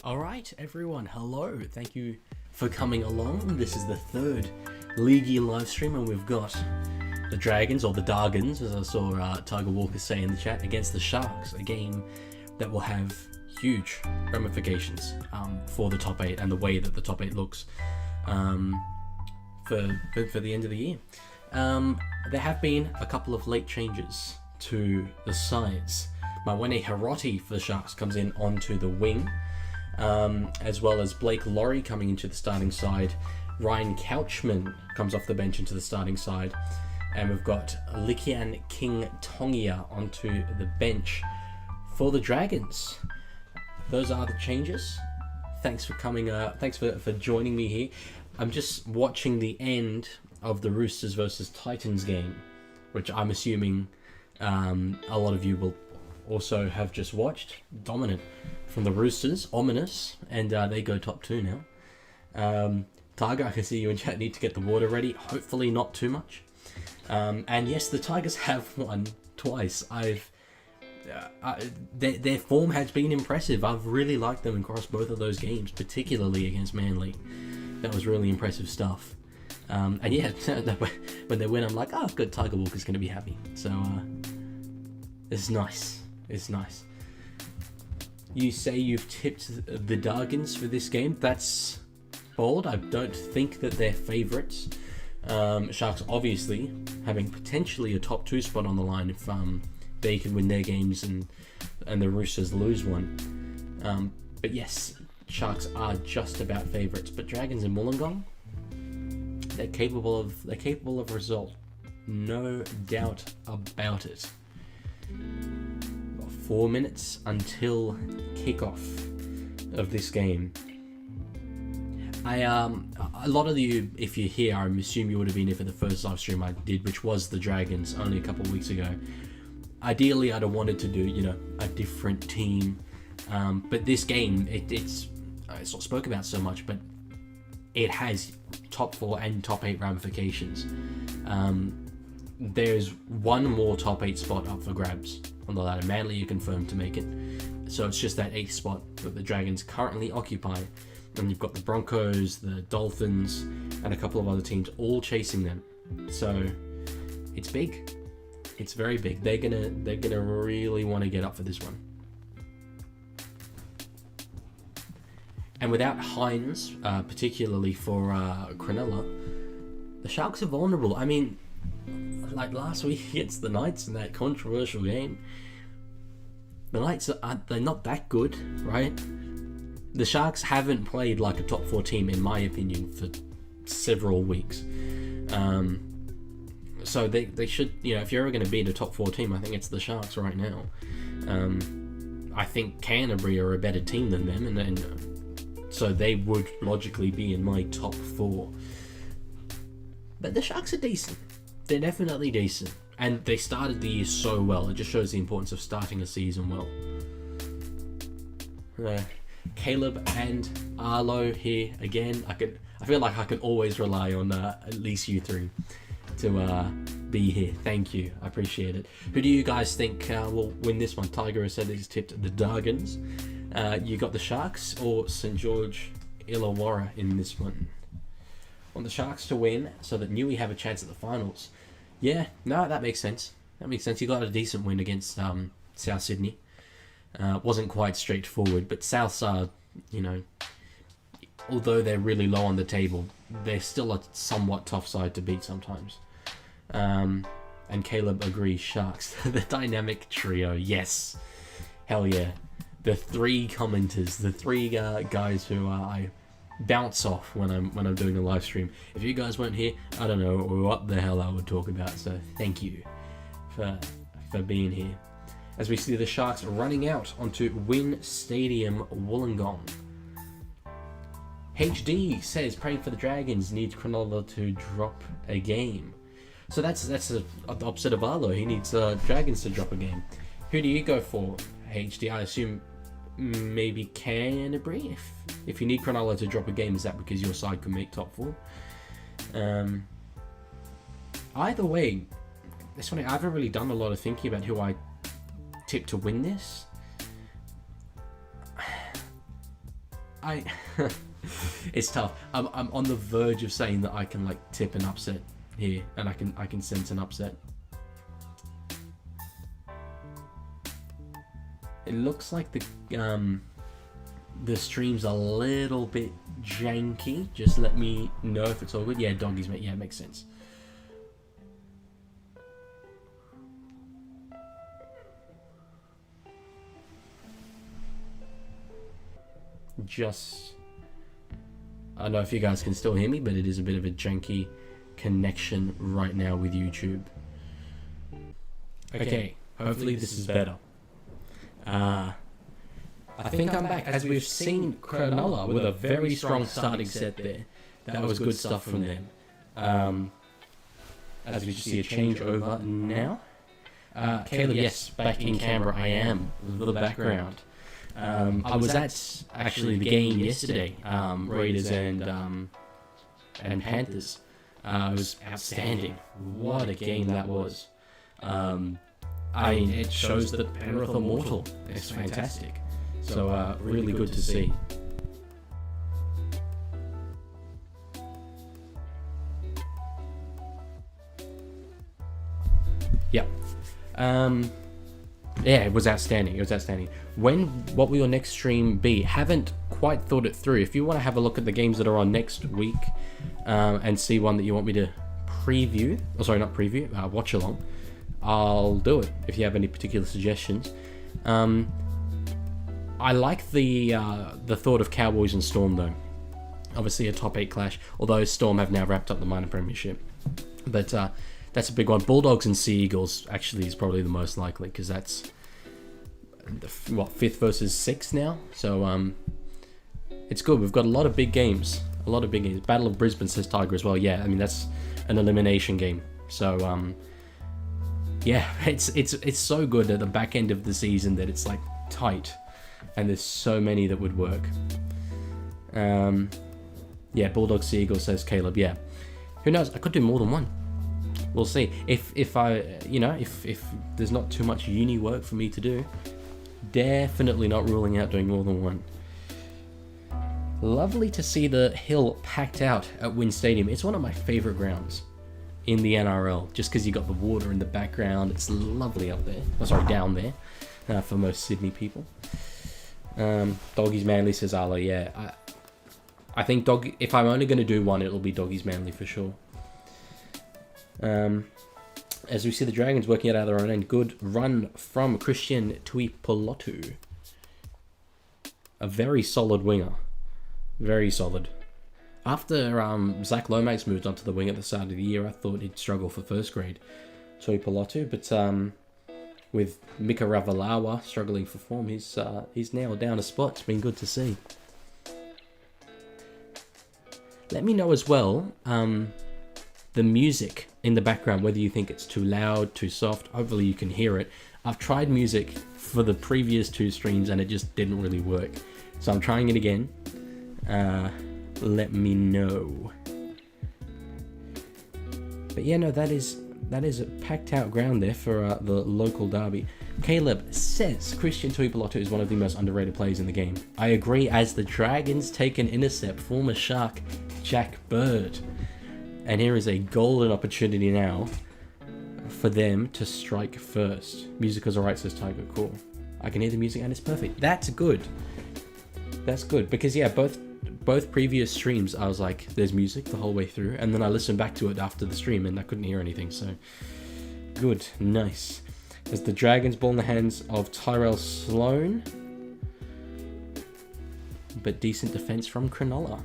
Alright everyone, hello, thank you for coming along. This is the third Leaguie live stream and we've got the Dragons, or the Dragons as I saw Tiger Walker say in the chat, against the Sharks, a game that will have huge ramifications for the top 8 and the way that the top 8 looks for the end of the year. There have been a couple of late changes to the sides. Mawene Hiroti for the Sharks comes in onto the wing, as well as Blake Laurie coming into the starting side. Ryan Couchman comes off the bench into the starting side, and we've got Likian King Tongia onto the bench for the Dragons. Those are the changes. Thanks for coming. Thanks for joining me here. I'm just watching the end of the Roosters versus Titans game, which I'm assuming a lot of you will also have just watched. Dominant from the Roosters, ominous, and they go top 2 now. Tiger, I can see you in chat, need to get the water ready. Hopefully not too much. And yes, the Tigers have won twice. Their form has been impressive. I've really liked them across both of those games, particularly against Manly. That was really impressive stuff. And yeah, when they win, I'm like, oh, good, Tiger Walker's going to be happy. So it's nice. It's nice. You say you've tipped the Dragons for this game. That's bold. I don't think that they're favourites. Sharks obviously having potentially a top 2 spot on the line if they can win their games and the Roosters lose one. But yes, Sharks are just about favourites. But Dragons and Wollongong, they're capable of result. No doubt about it. 4 minutes until kickoff of this game. A lot of you, if you're here, I assume you would have been here for the first live stream I did, which was the Dragons only a couple of weeks ago. Ideally, I'd have wanted to do, a different team, but this game, it's not spoke about so much, but it has top 4 and top 8 ramifications. There's one more top 8 spot up for grabs on the ladder. Manly are confirmed to make it, so it's just that 8th spot that the Dragons currently occupy. And you've got the Broncos, the Dolphins, and a couple of other teams all chasing them. So it's big. It's very big. They're gonna really want to get up for this one. And without Hines, particularly for Cronulla, the Sharks are vulnerable. I mean, like last week against the Knights in that controversial game, the Knights they're not that good, right? The Sharks haven't played like a top 4 team, in my opinion, for several weeks. So they should, if you're ever going to beat a top 4 team, I think it's the Sharks right now. I think Canterbury are a better team than them, and so they would logically be in my top 4. But the Sharks are decent. They're definitely decent. And they started the year so well. It just shows the importance of starting a season well. Caleb and Arlo here again. I feel like I can always rely on at least you 3 to be here. Thank you, I appreciate it. Who do you guys think will win this one? Tiger has said he's tipped the Dragons. You got the Sharks or St George Illawarra in this one? Want the Sharks to win so that Newey have a chance at the finals. Yeah, no, that makes sense. That makes sense. You got a decent win against South Sydney. Wasn't quite straightforward, but Souths are, although they're really low on the table, they're still a somewhat tough side to beat sometimes. And Caleb agrees, Sharks. The dynamic trio, yes. Hell yeah. The 3 commenters, the 3 guys who I bounce off when I'm doing a live stream. If you guys weren't here, I don't know what the hell I would talk about, so thank you for being here. As we see the Sharks running out onto Wynn Stadium, Wollongong. HD says, praying for the Dragons, needs Cronulla to drop a game. So that's the opposite of Arlo. He needs Dragons to drop a game. Who do you go for, HD? I assume maybe Canterbury. If you need Cronulla to drop a game, is that because your side can make top 4? Either way, it's funny, I haven't really done a lot of thinking about who I tip to win this. I it's tough. I'm on the verge of saying that I can like tip an upset here, and I can sense an upset. It looks like the stream's a little bit janky. Just let me know if it's all good. Yeah, doggies, mate. Yeah, it makes sense. I don't know if you guys can still hear me, but it is a bit of a janky connection right now with YouTube. Okay, hopefully this is better. I think I'm back. As we've seen Cronulla with a very strong starting set there. That was good stuff from them. As we see a changeover now. Caleb, yes, back in Canberra I am. The background. I was at actually the game yesterday, Raiders and Panthers. It was outstanding. What a game that was. I mean, it shows that Penrith are mortal. It's fantastic. So really good to see. Yeah. Yeah, it was outstanding. It was outstanding. What will your next stream be? Haven't quite thought it through. If you want to have a look at the games that are on next week, and see one that you want me to preview, watch along, I'll do it. If you have any particular suggestions, I like the thought of Cowboys and Storm though. Obviously a top 8 clash. Although Storm have now wrapped up the minor premiership, but that's a big one. Bulldogs and Sea Eagles actually is probably the most likely, because that's what, 5th versus 6th now. So it's good. We've got a lot of big games. Battle of Brisbane, says Tiger as well. Yeah, I mean that's an elimination game. So yeah, it's so good at the back end of the season that it's like tight, and there's so many that would work. Yeah, Bulldog Sea Eagle, says Caleb. Yeah, who knows? I could do more than one. We'll see. If I, if there's not too much uni work for me to do, definitely not ruling out doing more than one. Lovely to see the hill packed out at Wynn Stadium. It's one of my favourite grounds in the NRL, just because you got the water in the background. It's lovely up there. Oh, sorry, down there, for most Sydney people. Doggies Manly, says Arlo. Yeah, I think if I'm only going to do one, it'll be Doggies Manly for sure. As we see the Dragons working it out of their own end. Good run from Christian Tuipulotu. A very solid winger. Very solid. After Zach Lomax moved onto the wing at the start of the year, I thought he'd struggle for first grade Tuipulotu, but with Mika Ravalawa struggling for form, he's nailed down a spot. It's been good to see. Let me know as well the music in the background, whether you think it's too loud, too soft. Hopefully you can hear it. I've tried music for the previous 2 streams and it just didn't really work. So I'm trying it again. Let me know. But yeah, no, that is a packed out ground there for the local derby. Caleb says Christian Tuipulotu is one of the most underrated players in the game. I agree, as the Dragons take an intercept former Shark Jack Bird. And here is a golden opportunity now for them to strike first. Music is alright, says Tiger. Cool. I can hear the music and it's perfect. That's good. That's good, because yeah, both previous streams I was like, there's music the whole way through, and then I listened back to it after the stream and I couldn't hear anything. So good, nice. There's the Dragons ball in the hands of Tyrell Sloan, but decent defense from Cronulla.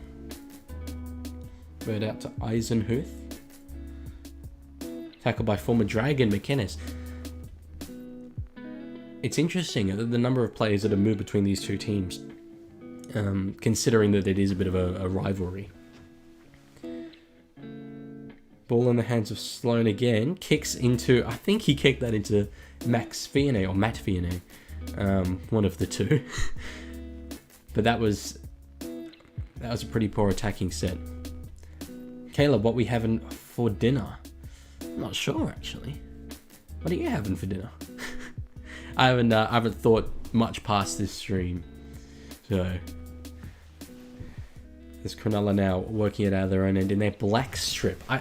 Bird out to Eisenhuth. Tackled by former Dragon McInnes. It's interesting the number of players that have moved between these two teams, considering that it is a bit of a rivalry. Ball in the hands of Sloan again. Kicks into, I think he kicked that into Max Fionney or Matt Fionney. One of the two. But that was a pretty poor attacking set. Caleb, what we having for dinner? I'm not sure actually. What are you having for dinner? I haven't thought much past this stream, so There's Cronulla now working it out of their own end in their black strip. I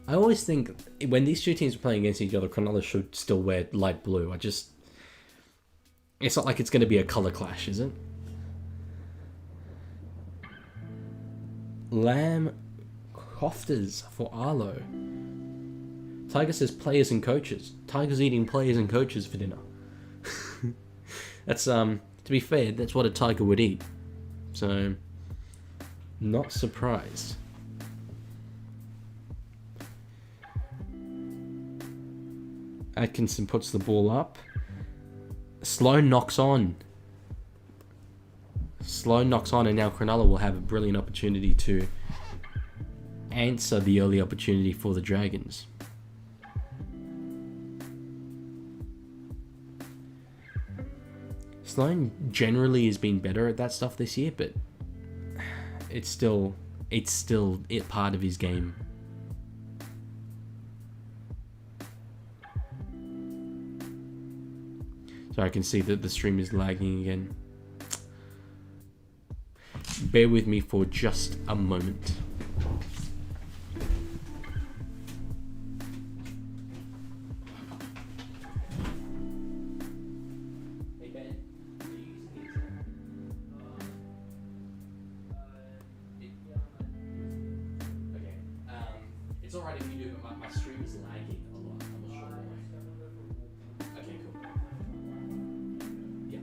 always think when these two teams are playing against each other, Cronulla should still wear light blue. It's not like it's going to be a colour clash, is it? Lamb Cofters for Arlo. Tiger says players and coaches. Tiger's eating players and coaches for dinner. That's, to be fair, that's what a tiger would eat. So, not surprised. Atkinson puts the ball up. Sloan knocks on. Sloan knocks on, and now Cronulla will have a brilliant opportunity to answer the early opportunity for the Dragons. Sloan generally has been better at that stuff this year, but it's still part of his game. So I can see that the stream is lagging again. Bear with me for just a moment. It's alright if you do, but my stream is lagging a lot. I'm not sure why. Okay, cool. Yeah.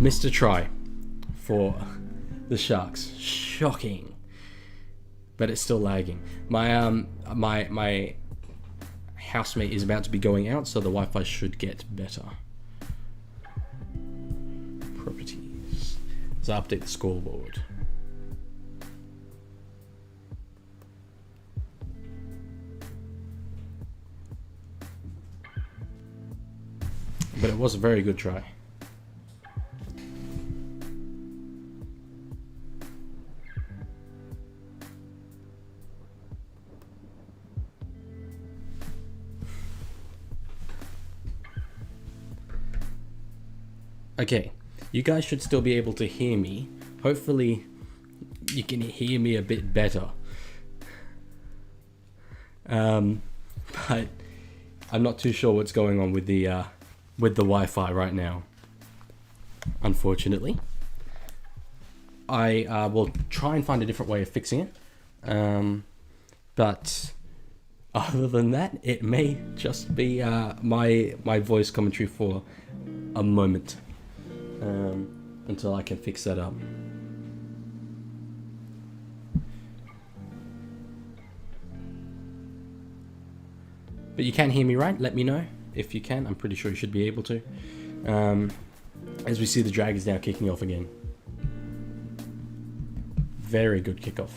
Mr. Try for the Sharks. Shocking. But it's still lagging. My my housemate is about to be going out, so the Wi-Fi should get better. Properties. Let's update the scoreboard. But it was a very good try. Okay, you guys should still be able to hear me. Hopefully, you can hear me a bit better. But I'm not too sure what's going on with the Wi-Fi right now. Unfortunately, I will try and find a different way of fixing it. But other than that, it may just be my voice commentary for a moment. Until I can fix that up. But you can hear me right? Let me know if you can. I'm pretty sure you should be able to. As we see the Dragons now kicking off again. Very good kickoff.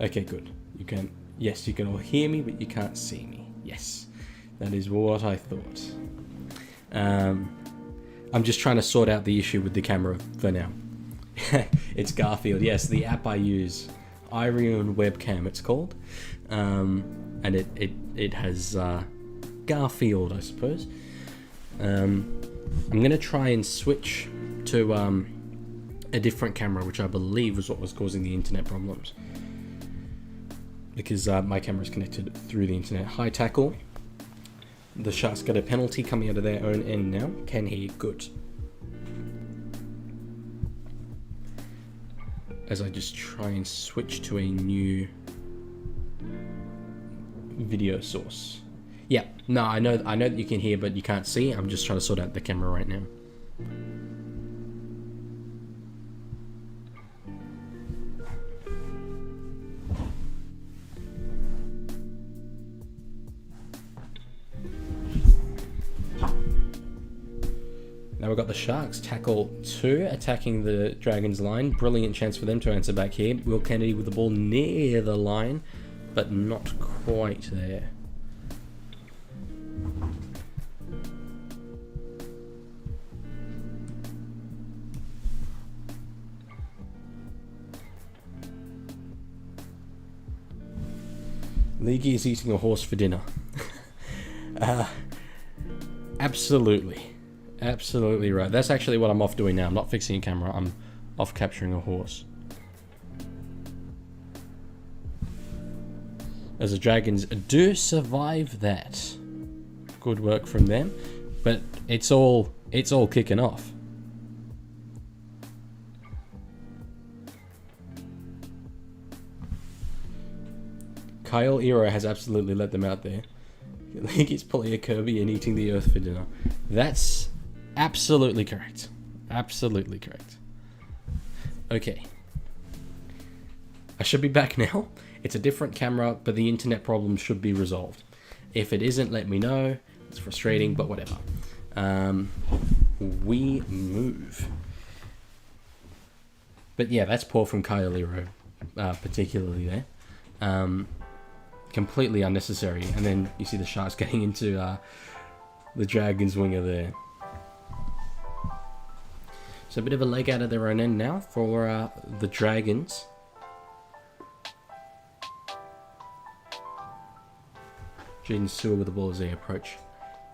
Okay, good. You can, yes, you can all hear me, but you can't see me. Yes, that is what I thought. I'm just trying to sort out the issue with the camera for now. It's Garfield. Yes, the app I use, Irion Webcam, it's called, and it has Garfield, I suppose. I'm gonna try and switch to a different camera, which I believe was what was causing the internet problems, because my camera is connected through the internet. High tackle. The Sharks got a penalty coming out of their own end now. Can he? Good. As I just try and switch to a new video source. Yeah, no, I know that you can hear, but you can't see. I'm just trying to sort out the camera right now. Now we've got the Sharks tackle 2 attacking the Dragons line. Brilliant chance for them to answer back here. Will Kennedy with the ball near the line, but not quite there. Leaguie is eating a horse for dinner. Absolutely. Absolutely right. That's actually what I'm off doing now. I'm not fixing a camera. I'm off capturing a horse. As the Dragons do survive that. Good work from them. But it's all kicking off. Kyle Ero has absolutely let them out there. I think he's pulling a Kirby and eating the earth for dinner. That's absolutely correct. Absolutely correct. Okay. I should be back now. It's a different camera, but the internet problem should be resolved. If it isn't, let me know. It's frustrating, but whatever. We move. But yeah, that's poor from Kyle Ero, particularly there. Completely unnecessary. And then you see the Sharks getting into the Dragons winger there. So a bit of a leg out of their own end now for the Dragons. Jaden Sewer with the ball as they approach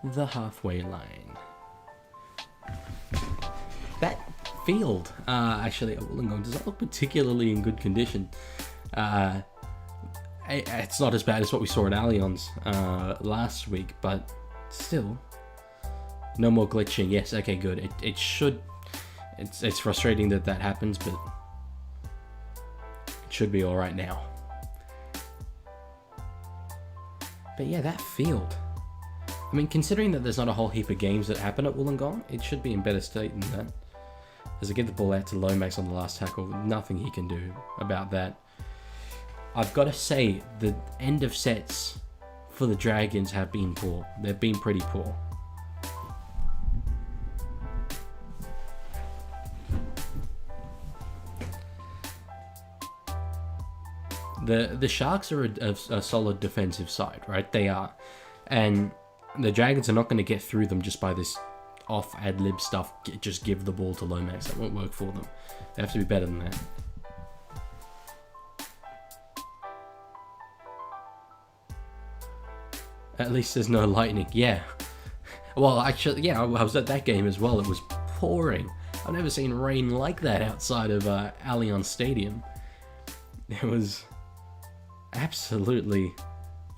the halfway line. That field, actually, at Wollongong does not look particularly in good condition. It's not as bad as what we saw at Allianz last week, but still, no more glitching. Yes, okay, good. It should. It's frustrating that happens, but it should be all right now. But yeah, that field. I mean, considering that there's not a whole heap of games that happen at Wollongong, it should be in better state than that. As I get the ball out to Lomax on the last tackle, nothing he can do about that. I've got to say, the end of sets for the Dragons have been poor. They've been pretty poor. The Sharks are a solid defensive side, right? They are. And the Dragons are not going to get through them just by this off ad-lib stuff. Just give the ball to Lomax. That won't work for them. They have to be better than that. At least there's no lightning. Yeah. Well, actually, yeah, I was at that game as well. It was pouring. I've never seen rain like that outside of Allianz Stadium. It was absolutely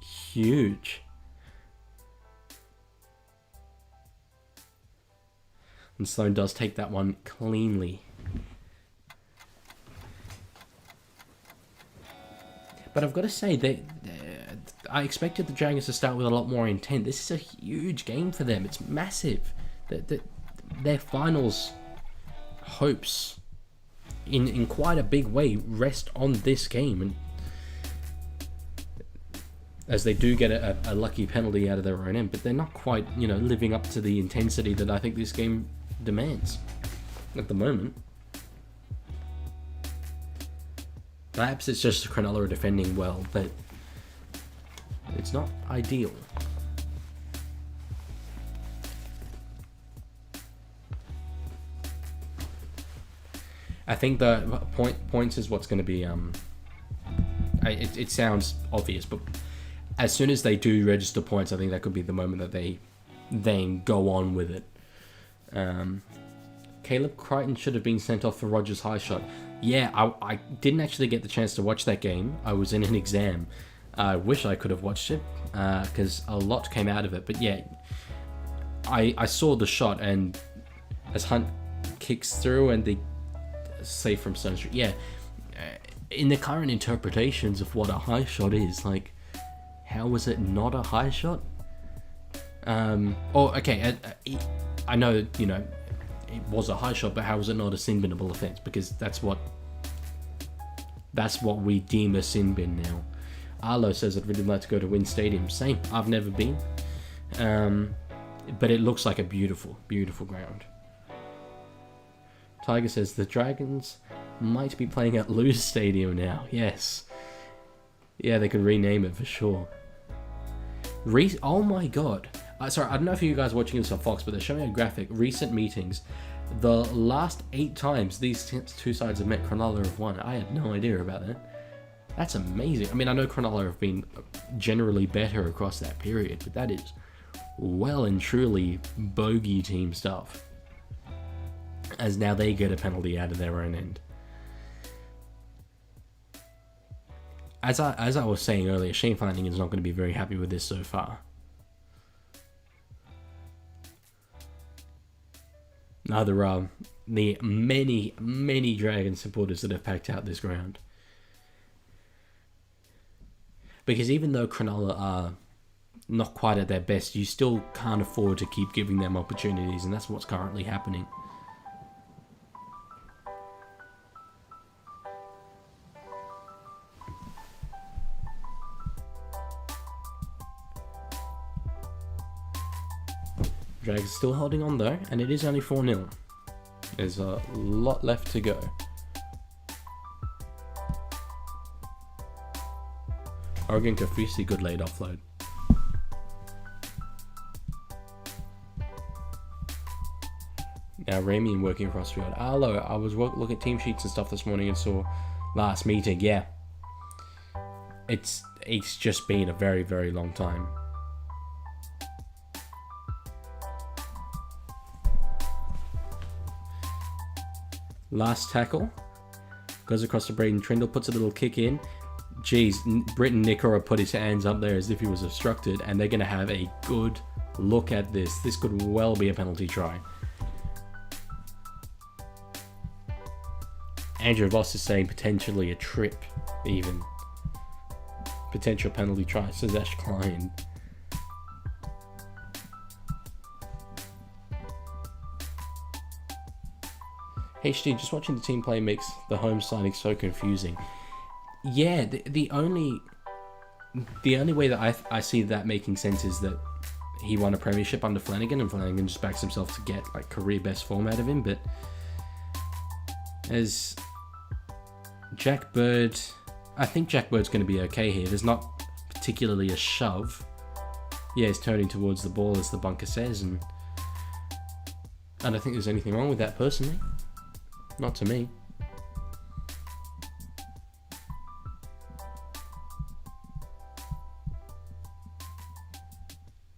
huge. And Sloan does take that one cleanly. But I've got to say, I expected the Dragons to start with a lot more intent. This is a huge game for them. It's massive. Their finals hopes, in quite a big way, rest on this game. And as they do get a lucky penalty out of their own end, but they're not quite, living up to the intensity that I think this game demands at the moment. Perhaps it's just Cronulla defending well, but it's not ideal. I think the points is what's going to be. It sounds obvious, but as soon as they do register points, I think that could be the moment that they then go on with it. Caleb Crichton should have been sent off for Rogers' high shot. Yeah, I didn't actually get the chance to watch that game. I was in an exam. I wish I could have watched it, because a lot came out of it. But yeah, I saw the shot, and as Hunt kicks through and the save from Stone Street, yeah, in the current interpretations of what a high shot is, like, how was it not a high shot? I know, it was a high shot, but how was it not a sin binnable offence? Because that's what we deem a sin bin now. Arlo says I'd really like to go to Wynn Stadium. Same, I've never been. But it looks like a beautiful, beautiful ground. Tiger says the Dragons might be playing at Lose Stadium now. Yes. Yeah, they could rename it for sure. Oh my god. Sorry, I don't know if you guys are watching this on Fox, but they're showing a graphic. Recent meetings. The last 8 times these two sides have met, Cronulla have won. I had no idea about that. That's amazing. I mean, I know Cronulla have been generally better across that period, but that is well and truly bogey team stuff. As now they get a penalty out of their own end. As I was saying earlier, Shane Flanagan is not going to be very happy with this so far. Neither are the many Dragon supporters that have packed out this ground. Because even though Cronulla are not quite at their best, you still can't afford to keep giving them opportunities, and that's what's currently happening. Dragons still holding on though, and it is only 4-0. There's a lot left to go. Oregon Kofusi, good late offload. Now Ramian working across field. Hello, I was looking at team sheets and stuff this morning and saw last meeting. Yeah, it's just been a very, very long time. Last tackle goes across to Braden Trindle, puts a little kick in. Geez, Britton Nickora put his hands up there as if he was obstructed, and they're going to have a good look at this. This could well be a penalty try. Andrew Voss is saying potentially a trip, even. Potential penalty try, says Ash Klein. HD, just watching the team play makes the home signing so confusing. Yeah, the only way that I see that making sense is that he won a premiership under Flanagan, and Flanagan just backs himself to get like career best form out of him. But as Jack Bird, I think Jack Bird's going to be okay here. There's not particularly a shove. Yeah, he's turning towards the ball as the bunker says, and I don't think there's anything wrong with that personally. Not to me.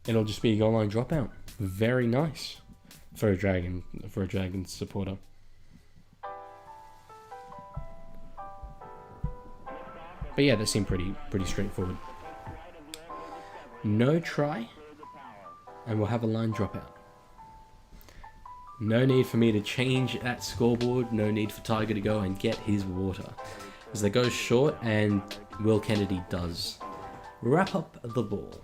It'll just be a goal line dropout. Very nice for a Dragon supporter. But yeah, that seemed pretty straightforward. No try, and we'll have a line dropout. No need for me to change that scoreboard. No need for Tiger to go and get his water. As they go short, and Will Kennedy does wrap up the ball.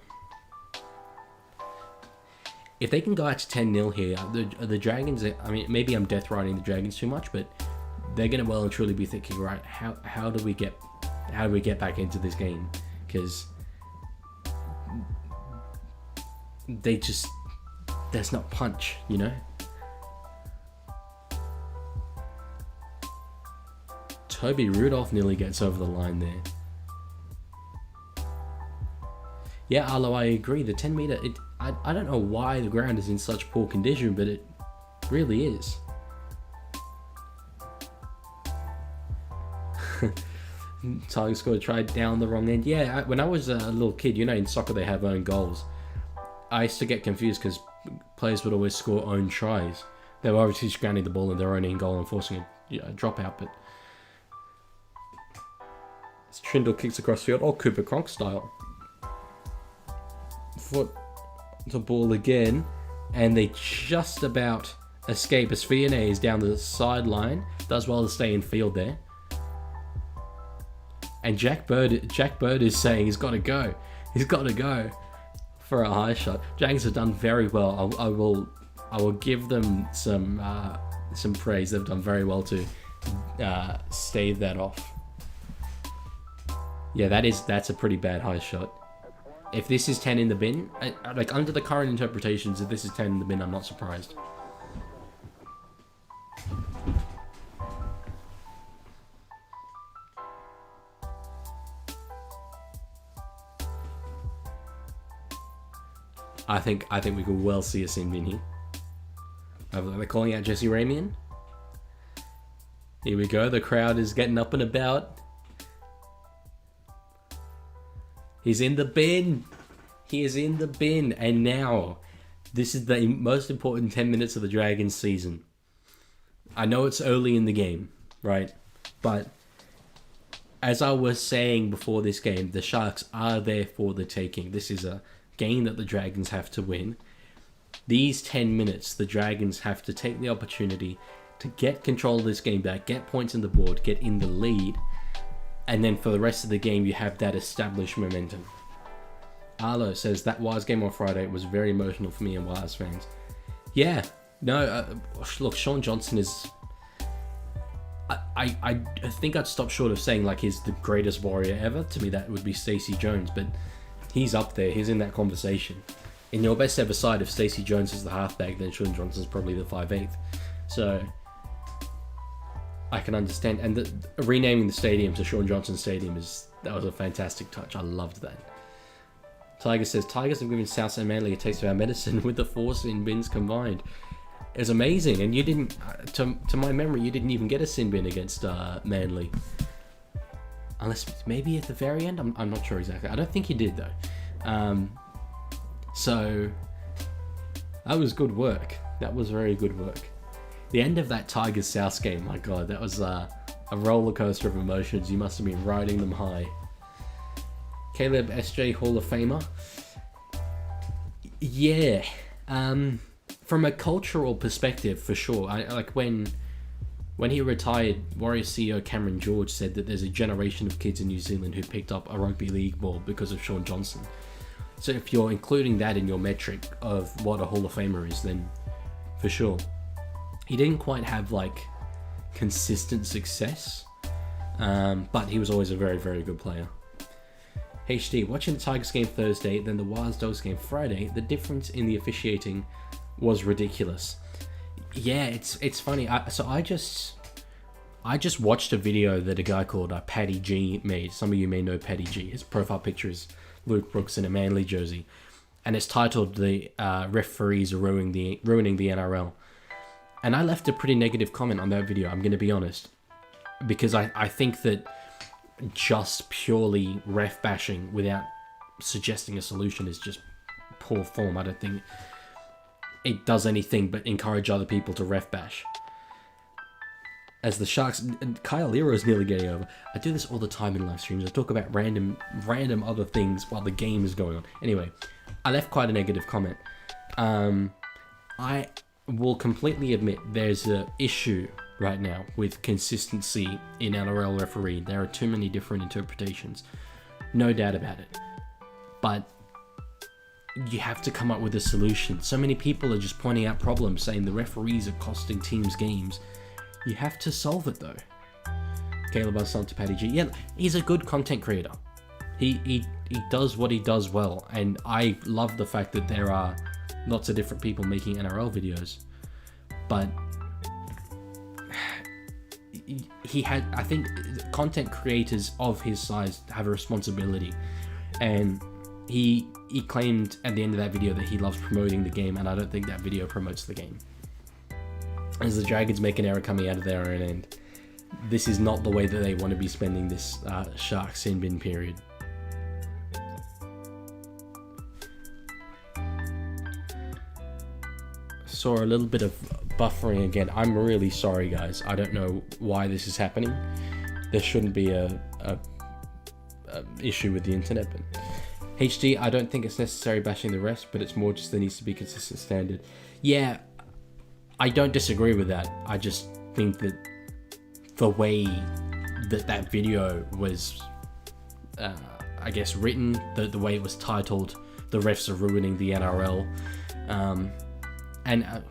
If they can go out to 10-0 here, the Dragons, I mean, maybe I'm death riding the Dragons too much, but they're going to well and truly be thinking, right, how do we get back into this game? Because there's not punch, you know? Toby Rudolph nearly gets over the line there. Yeah, Arlo, I agree. The 10 meter, I don't know why the ground is in such poor condition, but it really is. Tiger scored, tried down the wrong end. Yeah, when I was a little kid, you know, in soccer they have own goals. I used to get confused because players would always score own tries. They were obviously grounding the ball in their own end goal and forcing a dropout, but as Trindle kicks across field, or Cooper Cronk style. Foot to ball again, and they just about escape as Fionnay is down the sideline. Does well to stay in field there. And Jack Bird is saying he's got to go. He's got to go for a high shot. Dragons have done very well. I will give them some praise. They've done very well to stave that off. Yeah, that's a pretty bad high shot. If this is 10 in the bin, like under the current interpretations, if this is 10 in the bin, I'm not surprised. I think we could well see a sin bin here. They're calling out Jesse Ramian. Here we go. The crowd is getting up and about. He's in the bin. He is in the bin. And now, this is the most important 10 minutes of the Dragons season. I know it's early in the game, right? But as I was saying before this game, the Sharks are there for the taking. This is a game that the Dragons have to win. These 10 minutes, the Dragons have to take the opportunity to get control of this game back, get points on the board, get in the lead, and then for the rest of the game, you have that established momentum. Arlo says, that Wires game on Friday was very emotional for me and Wires fans. Yeah, no, look, Sean Johnson is... I think I'd stop short of saying like he's the greatest Warrior ever. To me, that would be Stacey Jones, but he's up there. He's in that conversation. In your best ever side, if Stacey Jones is the halfback, then Sean Johnson's probably the 5'8". So I can understand. And renaming the stadium to Sean Johnson Stadium that was a fantastic touch. I loved that. Tiger says, Tigers have given South and Manly a taste of our medicine with the 4 sin bins combined. It was amazing, and you didn't, to my memory, you didn't even get a sin bin against Manly. Unless maybe at the very end, I'm not sure exactly. I don't think you did though. So that was good work. That was very good work. The end of that Tigers South game, my God, that was a roller coaster of emotions. You must have been riding them high. Caleb SJ Hall of Famer. Yeah. From a cultural perspective, for sure. Like when he retired, Warriors CEO Cameron George said that there's a generation of kids in New Zealand who picked up a rugby league ball because of Sean Johnson. So if you're including that in your metric of what a Hall of Famer is, then for sure. He didn't quite have like consistent success, but he was always a very, very good player. HD, watching the Tigers game Thursday, then the Wires Dogs game Friday, the difference in the officiating was ridiculous. Yeah, it's funny. I just watched a video that a guy called Paddy G made. Some of you may know Paddy G. His profile picture is Luke Brooks in a Manly jersey, and it's titled "The Referees Are Ruining the NRL." And I left a pretty negative comment on that video. I'm going to be honest, because I think that just purely ref bashing without suggesting a solution is just poor form. I don't think it does anything but encourage other people to ref bash. As the Sharks, and Kyle Lero is nearly getting over. I do this all the time in live streams. I talk about random other things while the game is going on. Anyway, I left quite a negative comment. I will completely admit there's an issue right now with consistency in NRL refereeing. There are too many different interpretations. No doubt about it. But you have to come up with a solution. So many people are just pointing out problems, saying the referees are costing teams games. You have to solve it though. Caleb Bussell to Paddy G. Yeah, he's a good content creator. He does what he does well, and I love the fact that there are lots of different people making NRL videos. But I think content creators of his size have a responsibility, and he claimed at the end of that video that he loves promoting the game, and I don't think that video promotes the game. As the Dragons make an error coming out of their own end, this is not the way that they want to be spending this Shark sin bin period. Saw a little bit of buffering again. I'm really sorry, guys. I don't know why this is happening. There shouldn't be a issue with the internet, but HD, I don't think it's necessary bashing the rest, but it's more just there needs to be consistent standard. Yeah, I don't disagree with that. I just think that the way that video was, I guess, written, the way it was titled, the refs are ruining the NRL, and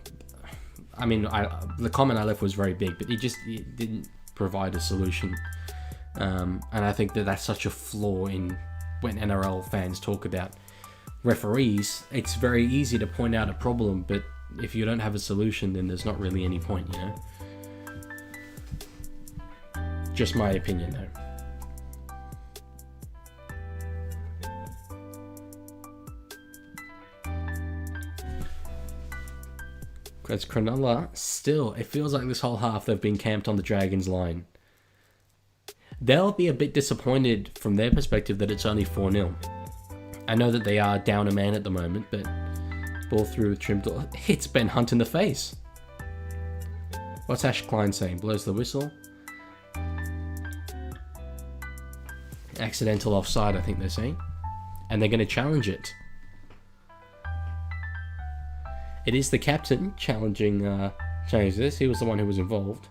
I mean, the comment I left was very big, but it didn't provide a solution, and I think that that's such a flaw in when NRL fans talk about referees. It's very easy to point out a problem, but if you don't have a solution, then there's not really any point, you know? Just my opinion, though. Because Cronulla, still, it feels like this whole half they've been camped on the Dragons line. They'll be a bit disappointed from their perspective that it's only 4-0. I know that they are down a man at the moment, but ball through with trimmed. Hits Ben Hunt in the face. What's Ash Klein saying? Blows the whistle. Accidental offside, I think they're saying. And they're going to challenge it. It is the captain challenging this. He was the one who was involved.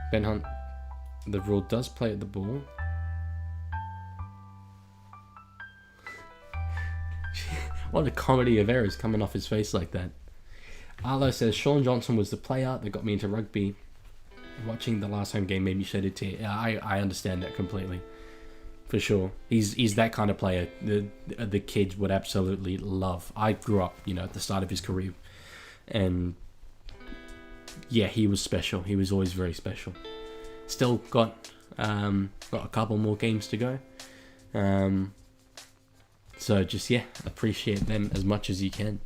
Ben Hunt, the rule does play at the ball. What a comedy of errors coming off his face like that. Arlo says, Sean Johnson was the player that got me into rugby. Watching the last home game made me shed a tear. I understand that completely. For sure. He's that kind of player the kids would absolutely love. I grew up, at the start of his career. And yeah, he was special. He was always very special. Still got a couple more games to go. So just, appreciate them as much as you can.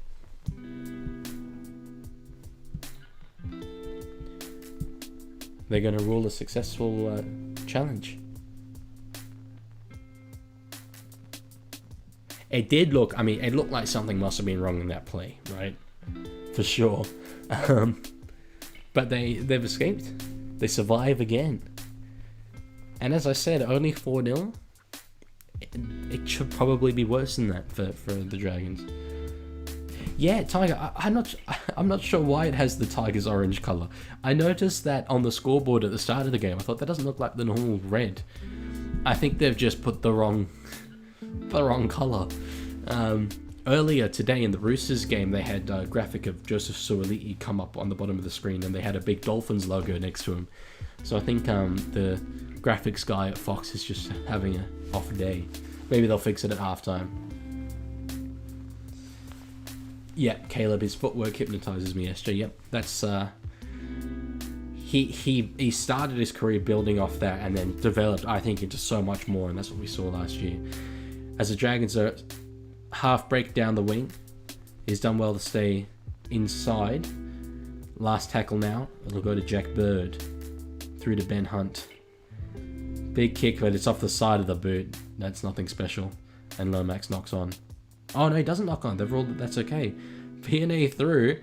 They're going to rule a successful challenge. It did look, it looked like something must have been wrong in that play, right? For sure. But they've escaped. They survive again. And as I said, only 4-0. It should probably be worse than that for the Dragons. Yeah, Tiger. I'm not sure why it has the Tigers' orange color. I noticed that on the scoreboard at the start of the game. I thought that doesn't look like the normal red. I think they've just put the wrong color. Earlier today in the Roosters game, they had a graphic of Joseph Suaalii come up on the bottom of the screen, and they had a big Dolphins logo next to him. So I think the graphics guy at Fox is just having an off day. Maybe they'll fix it at halftime. Yeah, Caleb, his footwork hypnotizes me, SJ. Yep, that's he started his career building off that and then developed, I think, into so much more, and that's what we saw last year. As the Dragons are half break down the wing, he's done well to stay inside. Last tackle now, it'll go to Jack Bird. Through to Ben Hunt. Big kick, but it's off the side of the boot. That's nothing special. And Lomax knocks on. Oh no, he doesn't knock on. They've ruled that that's okay. P&A through.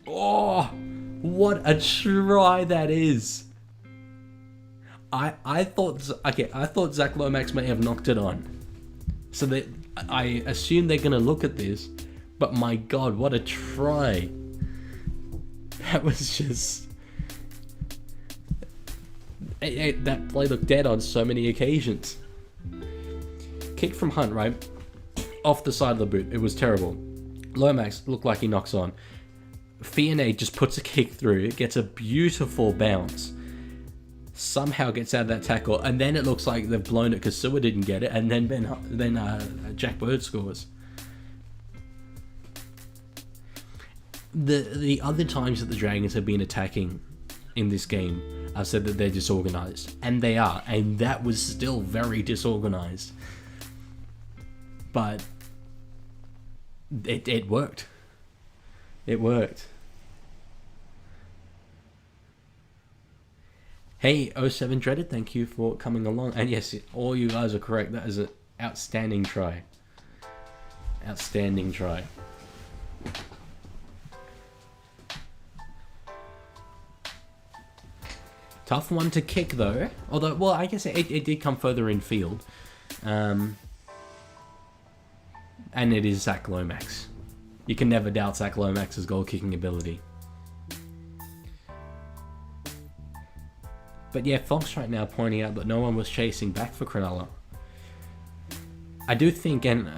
Oh, what a try that is. I thought Zach Lomax may have knocked it on. So I assume they're gonna look at this, but my God, what a try. That was just... that play looked dead on so many occasions. Kick from Hunt, right? Off the side of the boot. It was terrible. Lomax looked like he knocks on. Fianet just puts a kick through. It gets a beautiful bounce. Somehow gets out of that tackle. And then it looks like they've blown it because Sewer didn't get it. And then Jack Bird scores. The other times that the Dragons have been attacking in this game, I've said that they're disorganized, and they are, and that was still very disorganized. But it worked. It worked. Hey, 07 Dreaded, thank you for coming along. And yes, all you guys are correct. That is an outstanding try. Outstanding try. Tough one to kick though. Although, well, I guess it did come further in field. And it is Zach Lomax. You can never doubt Zach Lomax's goal kicking ability. But yeah, Fox right now pointing out that no one was chasing back for Cronulla. I do think, and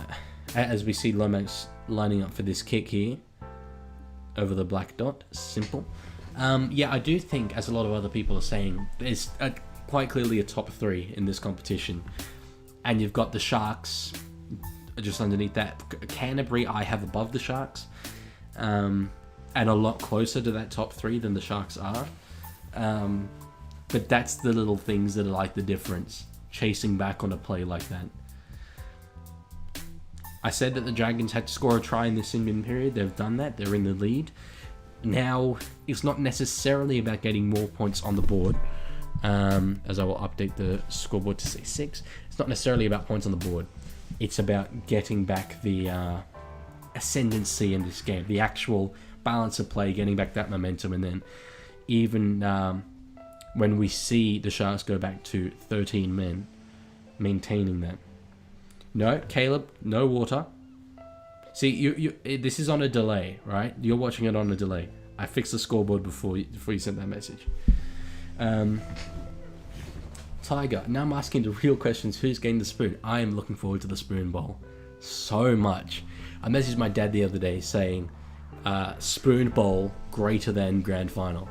as we see Lomax lining up for this kick here, over the black dot, simple. Yeah, I do think, as a lot of other people are saying, there's quite clearly a top three in this competition. And you've got the Sharks just underneath that. Canterbury I have above the Sharks. And a lot closer to that top three than the Sharks are. But that's the little things that are like the difference. Chasing back on a play like that. I said that the Dragons had to score a try in the sin-bin period. They've done that. They're in the lead. Now, it's not necessarily about getting more points on the board, as I will update the scoreboard to say 6. It's not necessarily about points on the board. It's about getting back the ascendancy in this game, the actual balance of play, getting back that momentum, and then even when we see the Sharks go back to 13 men, maintaining that. No, Caleb, no water. See, you this is on a delay, right? You're watching it on a delay. I fixed the scoreboard before you sent that message. Tiger, now I'm asking the real questions. Who's getting the spoon? I am looking forward to the spoon bowl so much. I messaged my dad the other day saying, spoon bowl greater than grand final.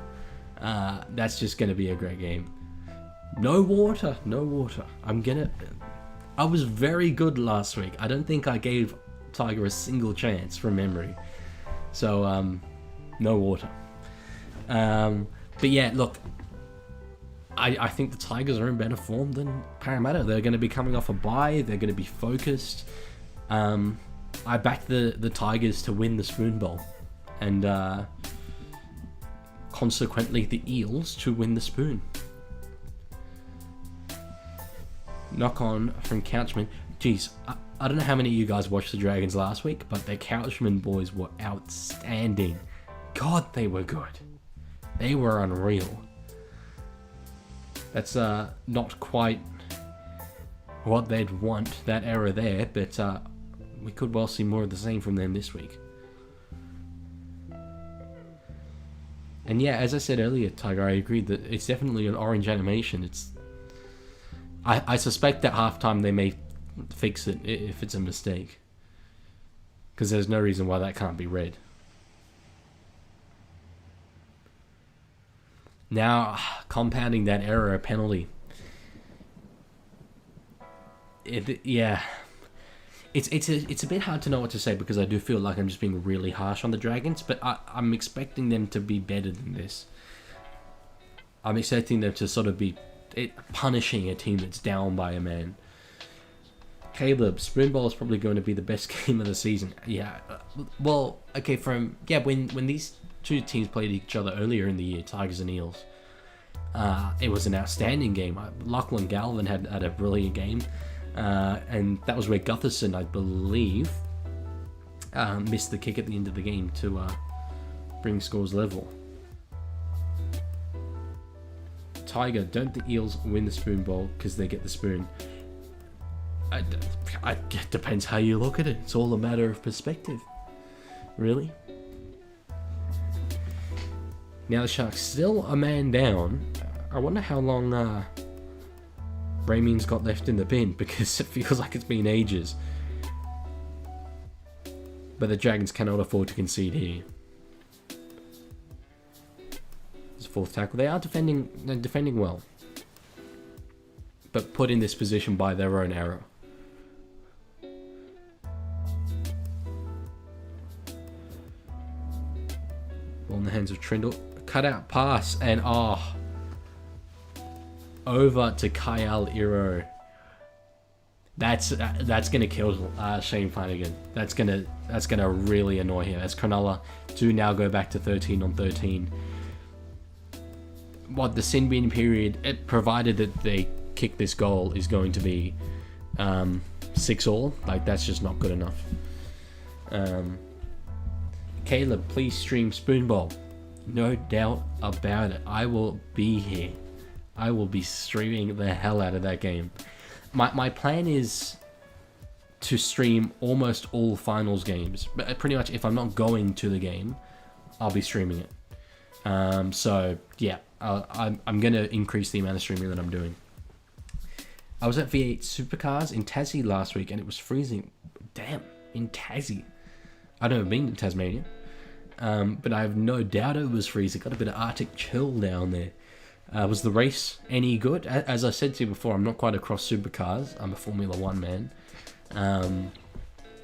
That's just going to be a great game. No water. I was very good last week. I don't think I gave Tiger a single chance from memory. So, no water. But yeah, look, I think the Tigers are in better form than Parramatta. They're going to be coming off a bye. They're going to be focused. I backed the Tigers to win the Spoon Bowl. And consequently, the Eels to win the Spoon. Knock on from Couchman. Jeez, I don't know how many of you guys watched the Dragons last week, but the Couchman boys were outstanding. God, they were good. They were unreal. That's not quite what they'd want, that era there, but we could well see more of the same from them this week. And yeah, as I said earlier, Tiger, I agree that it's definitely an orange animation. I suspect at halftime they may fix it if it's a mistake, because there's no reason why that can't be red. Now, compounding that error, a penalty. It's a bit hard to know what to say, because I do feel like I'm just being really harsh on the Dragons, but I'm expecting them to be better than this. I'm expecting them to sort of be punishing a team that's down by a man. Caleb, Spoon Bowl is probably going to be the best game of the season. Yeah, well, okay, when these two teams played each other earlier in the year, Tigers and Eels, it was an outstanding game. Lachlan Galvin had a brilliant game, and that was where Gutherson, I believe, missed the kick at the end of the game to bring scores level. Tiger, don't the Eels win the Spoon Bowl because they get the spoon? It depends how you look at it. It's all a matter of perspective, really. Now the Sharks still a man down. I wonder how long Raymond's got left in the bin, because it feels like it's been ages. But the Dragons cannot afford to concede here. It's a fourth tackle. They're defending well, but put in this position by their own error. Ball in the hands of Trindle. Cut out pass, and over to Kyle Iro. That's gonna kill Shane Flanagan. That's gonna really annoy him, as Cronulla do now go back to 13 on 13. What the sin bin period, provided that they kick this goal, is going to be 6-all. Like, that's just not good enough. Caleb, please stream Spoon Bowl. No doubt about it. I will be here. I will be streaming the hell out of that game. My plan is to stream almost all finals games. But pretty much, if I'm not going to the game, I'll be streaming it. So yeah, I'm going to increase the amount of streaming that I'm doing. I was at V8 Supercars in Tassie last week, and it was freezing. Damn, in Tassie. I've never been to Tasmania. But I have no doubt it was freezing. Got a bit of Arctic chill down there. Was the race any good? As I said to you before, I'm not quite across supercars. I'm a Formula 1 man.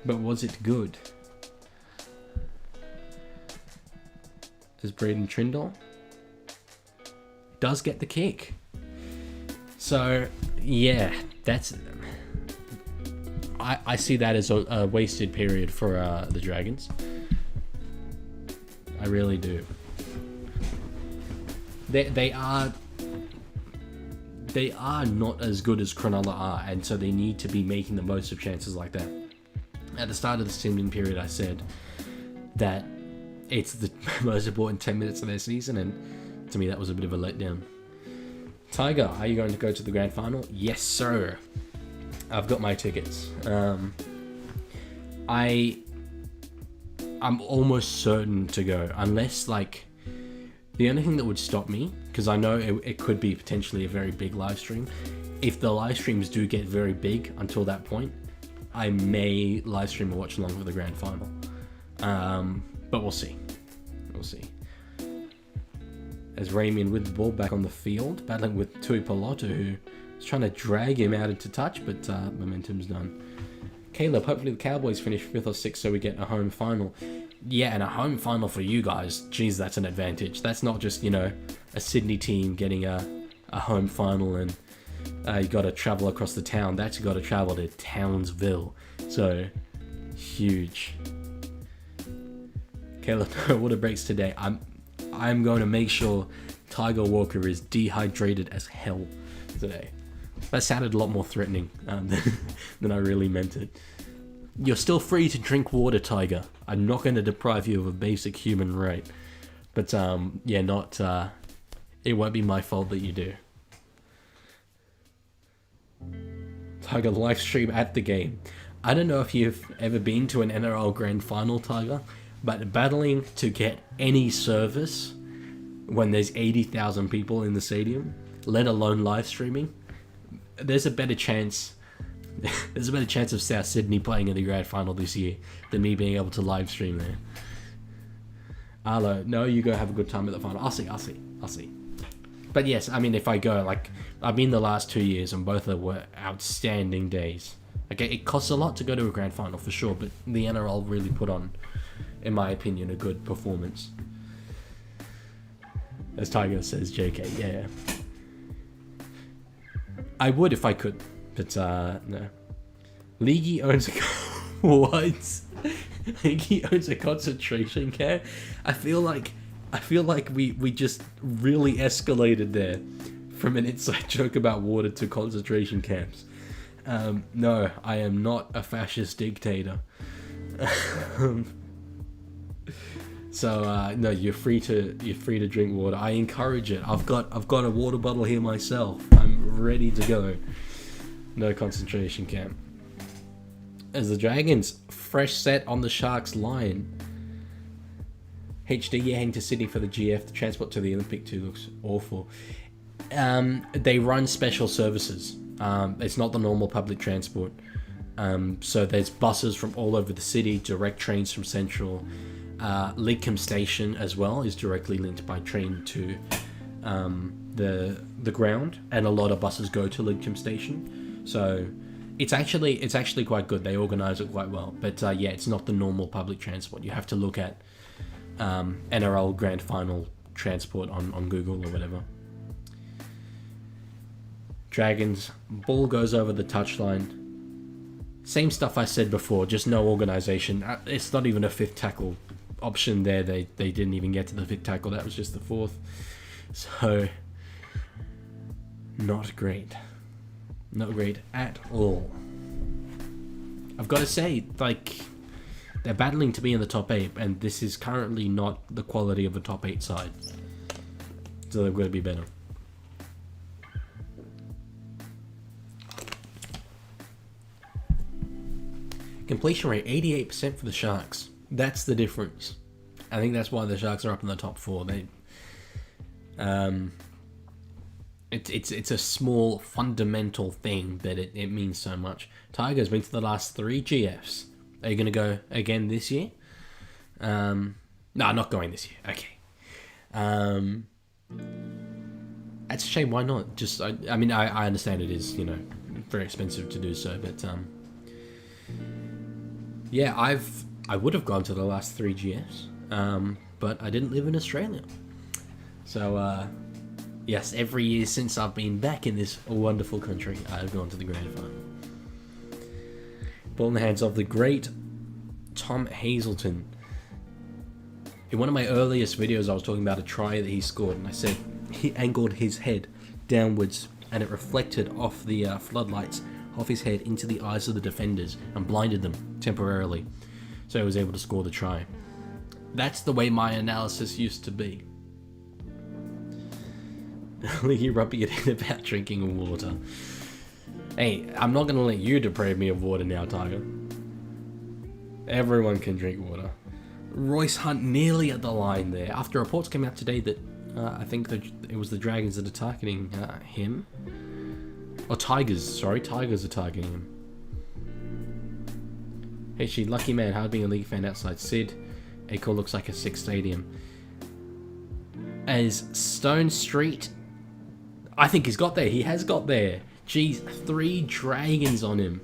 But was it good? Does Braden Trindle does get the kick. So yeah, I see that as a wasted period for the Dragons. I really do. They are not as good as Cronulla are, and so they need to be making the most of chances like that. At the start of the Simon period, I said that it's the most important 10 minutes of their season, and to me that was a bit of a letdown. Tiger, are you going to go to the grand final? Yes, sir. I've got my tickets. I'm almost certain to go, unless like the only thing that would stop me, because I know it could be potentially a very big live stream. If the live streams do get very big until that point, I may live stream a watch along for the grand final. But we'll see. We'll see. As Ramian with the ball back on the field, battling with Tui Palotto, who is trying to drag him out into touch, but momentum's done. Caleb, hopefully the Cowboys finish 5th or 6th so we get a home final. Yeah, and a home final for you guys, geez, that's an advantage. That's not just, you know, a Sydney team getting a home final and you got to travel across the town. That's got to travel to Townsville. So, huge. Caleb, no water breaks today. I'm going to make sure Tiger Walker is dehydrated as hell today. That sounded a lot more threatening than I really meant it. You're still free to drink water, Tiger. I'm not going to deprive you of a basic human right. But, yeah, it won't be my fault that you do. Tiger live stream at the game. I don't know if you've ever been to an NRL Grand Final, Tiger, but battling to get any service when there's 80,000 people in the stadium, let alone live streaming, there's a better chance of South Sydney playing in the grand final this year than me being able to live stream there. Arlo, no, you go have a good time at the final. I'll see. But yes, I mean, if I go, like, I've been the last 2 years and both of them were outstanding days. Okay, it costs a lot to go to a grand final for sure, but the NRL really put on, in my opinion, a good performance. As Tiger says, JK, yeah. I would if I could, but no. Leaguie owns a what? Leaguie owns a concentration camp. I feel like we just really escalated there from an inside joke about water to concentration camps. No, I am not a fascist dictator. So no, you're free to drink water. I encourage it. I've got a water bottle here myself. I'm ready to go. No concentration camp. As the Dragons fresh set on the Sharks line. HD, yeah, heading to Sydney for the GF. The transport to the Olympic 2 looks awful. They run special services. It's not the normal public transport. So there's buses from all over the city, direct trains from Central. Leaguie Station as well is directly linked by train to the ground, and a lot of buses go to Leaguie Station. So it's actually quite good. They organise it quite well. But yeah, it's not the normal public transport. You have to look at NRL Grand Final transport on Google or whatever. Dragons, ball goes over the touchline. Same stuff I said before, just no organisation. It's not even a fifth tackle option there. They didn't even get to the fifth tackle. That was just the fourth. So, not great. Not great at all. I've got to say, like, they're battling to be in the top 8, and this is currently not the quality of a top 8 side. So they've got to be better. Completion rate, 88% for the Sharks. That's the difference. I think that's why the Sharks are up in the top 4. It's a small fundamental thing, but it means so much. Tigers been to the last 3 GFs. Are you going to go again this year? No, not going this year. Okay. That's a shame. Why not? Just I mean, I understand it is, very expensive to do so, but yeah, I would have gone to the last 3 GFs, but I didn't live in Australia. So, yes, every year since I've been back in this wonderful country, I've gone to the grand final. Ball in the hands of the great Tom Hazelton. In one of my earliest videos, I was talking about a try that he scored, and I said he angled his head downwards and it reflected off the floodlights off his head into the eyes of the defenders and blinded them temporarily. So he was able to score the try. That's the way my analysis used to be. Leaguie rubbing it in about drinking water. Hey, I'm not going to let you deprive me of water now, Tiger. Everyone can drink water. Royce Hunt nearly at the line there. After reports came out today that I think that it was the Dragons that are targeting him. Or Tigers, sorry. Tigers are targeting him. Hey, she lucky man. Hard being a League fan outside Sid. Acor looks like a 6 stadium. As Stone Street, I think he's got there. He has got there. Geez, 3 Dragons on him.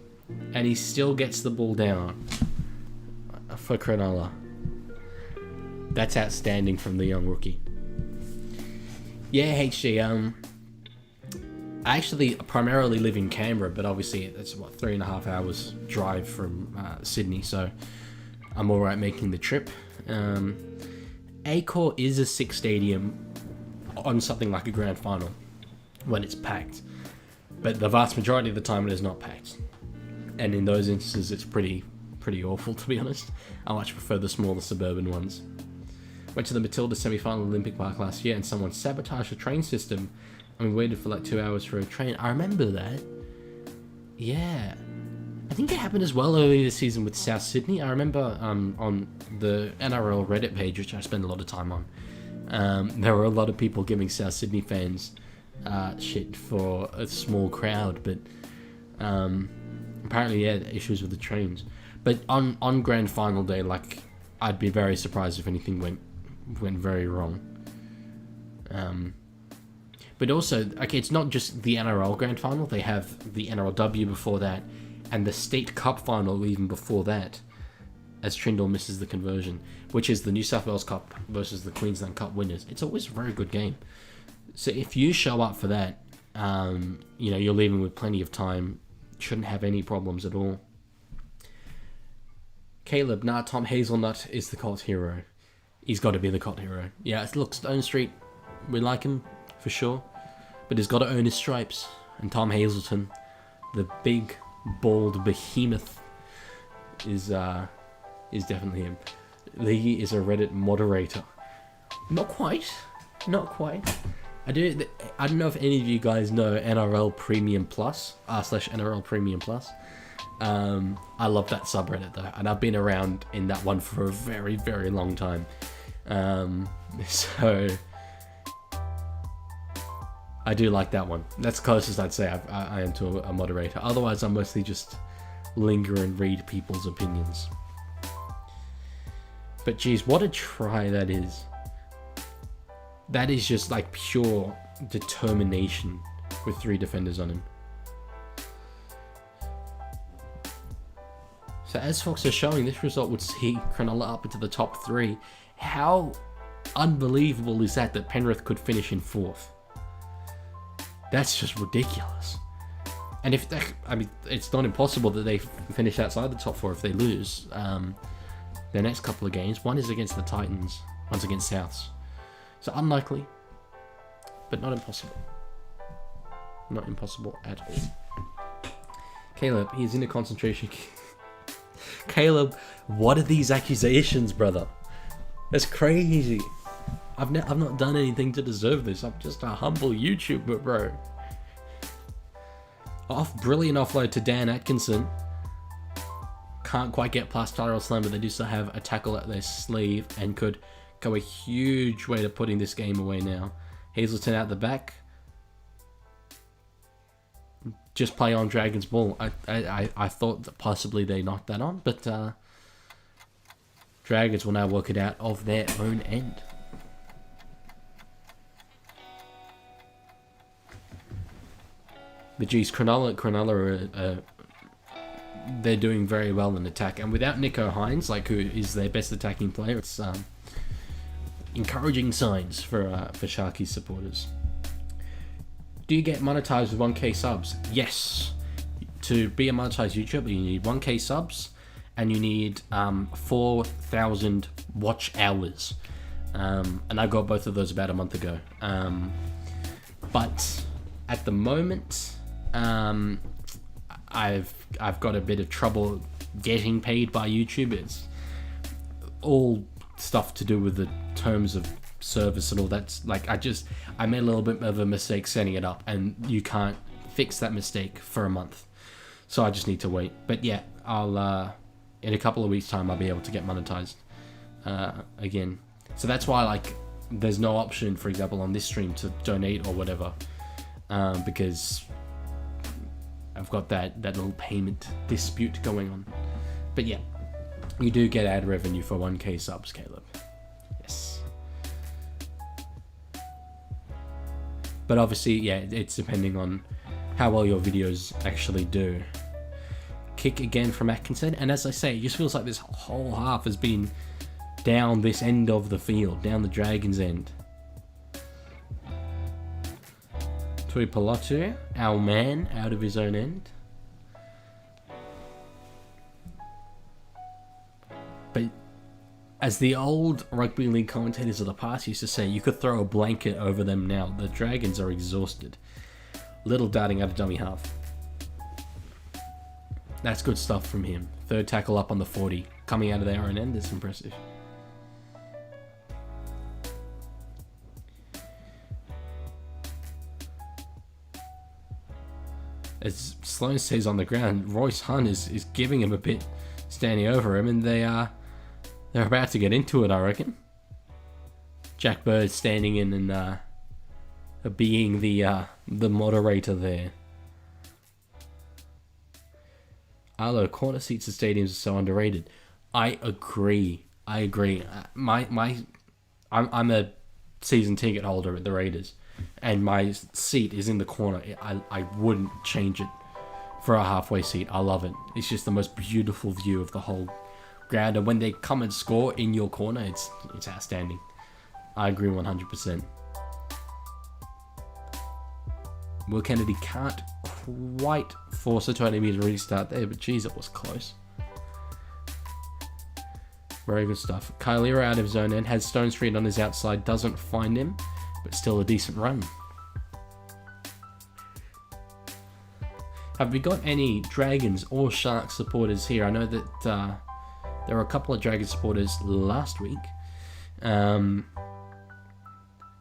And he still gets the ball down. For Cronulla. That's outstanding from the young rookie. Yeah, HG, I actually primarily live in Canberra, but obviously it's what 3.5 hours drive from Sydney, so I'm alright making the trip. Acor is a 6 stadium on something like a grand final when it's packed, but the vast majority of the time it is not packed, and in those instances it's pretty awful, to be honest. I much prefer the smaller suburban ones. Went to the Matilda semi-final Olympic Park last year and someone sabotaged the train system and we waited for like 2 hours for a train. I remember that. Yeah. I think it happened as well earlier this season with South Sydney. I remember on the NRL Reddit page, which I spend a lot of time on, there were a lot of people giving South Sydney fans shit for a small crowd, but apparently, yeah, issues with the trains. But on grand final day, like, I'd be very surprised if anything went very wrong. But also, okay, it's not just the NRL grand final. They have the NRLW before that, and the state cup final even before that, as Trindle misses the conversion, which is the New South Wales Cup versus the Queensland Cup winners. It's always a very good game. So if you show up for that, you know, you're leaving with plenty of time. Shouldn't have any problems at all. Caleb, nah, Tom Hazelnut is the cult hero. He's got to be the cult hero. Yeah, look, Stone Street, we like him, for sure. But he's got to earn his stripes. And Tom Hazelton, the big, bald behemoth, is definitely him. Leaguie is a Reddit moderator. Not quite. I don't know if any of you guys know NRL Premium Plus, /NRL Premium Plus. I love that subreddit though, and I've been around in that one for a very, very long time. So I do like that one. That's the closest I'd say I am to a moderator. Otherwise, I mostly just linger and read people's opinions. But geez, what a try that is. That is just like pure determination with 3 defenders on him. So as Fox are showing, this result would see Cronulla up into the top 3. How unbelievable is that Penrith could finish in 4th? That's just ridiculous. And if they, I mean, it's not impossible that they finish outside the top 4 if they lose their next couple of games. One is against the Titans, one's against Souths. So unlikely, but not impossible. Not impossible at all. Caleb, he's in a concentration camp. Caleb, what are these accusations, brother? That's crazy. I've not done anything to deserve this. I'm just a humble YouTuber, bro. Brilliant offload to Dan Atkinson. Can't quite get past Tyrell Slam, but they do still have a tackle at their sleeve and could go a huge way to putting this game away now. Hazelton out the back. Just play on Dragons ball. I thought that possibly they knocked that on, but Dragons will now work it out of their own end. But geez, Cronulla they're doing very well in attack, and without Nico Hines, like who is their best attacking player, it's encouraging signs for Sharkies supporters. Do you get monetized with 1k subs? Yes. to be a monetized YouTuber, you need 1K subs, and you need 4,000 watch hours. And I got both of those about a month ago. But at the moment, I've got a bit of trouble getting paid by YouTube. It's all stuff to do with the terms of service and all that. Like, I made a little bit of a mistake setting it up, and you can't fix that mistake for a month. So I just need to wait. But yeah, I'll in a couple of weeks' time, I'll be able to get monetized again. So that's why, like, there's no option, for example, on this stream to donate or whatever, because I've got that little payment dispute going on. But yeah, you do get ad revenue for 1K subs, Caleb. Yes. But obviously, yeah, it's depending on how well your videos actually do. Kick again from Atkinson, and as I say, it just feels like this whole half has been down this end of the field, down the Dragons' end. Tui Palatu, our man, out of his own end. But as the old rugby league commentators of the past used to say, you could throw a blanket over them now. The Dragons are exhausted. Little darting out of dummy half. That's good stuff from him. Third tackle up on the 40. Coming out of their own end, that's impressive. As Sloane stays on the ground, Royce Hunt is giving him a bit, standing over him, and they're about to get into it, I reckon. Jack Bird standing in and being the moderator there. Arlo, corner seats at stadiums are so underrated. I agree. I'm a season ticket holder at the Raiders, and my seat is in the corner. I wouldn't change it for a halfway seat. I love it. It's just the most beautiful view of the whole ground, and when they come and score in your corner, it's outstanding. I agree 100%. Will Kennedy can't quite force a 20-meter restart there, but geez, it was close. Very good stuff. Kylera out of his own end, has Stone Street on his outside, doesn't find him, but still a decent run. Have we got any Dragons or Sharks supporters here? I know that there were a couple of Dragons supporters last week.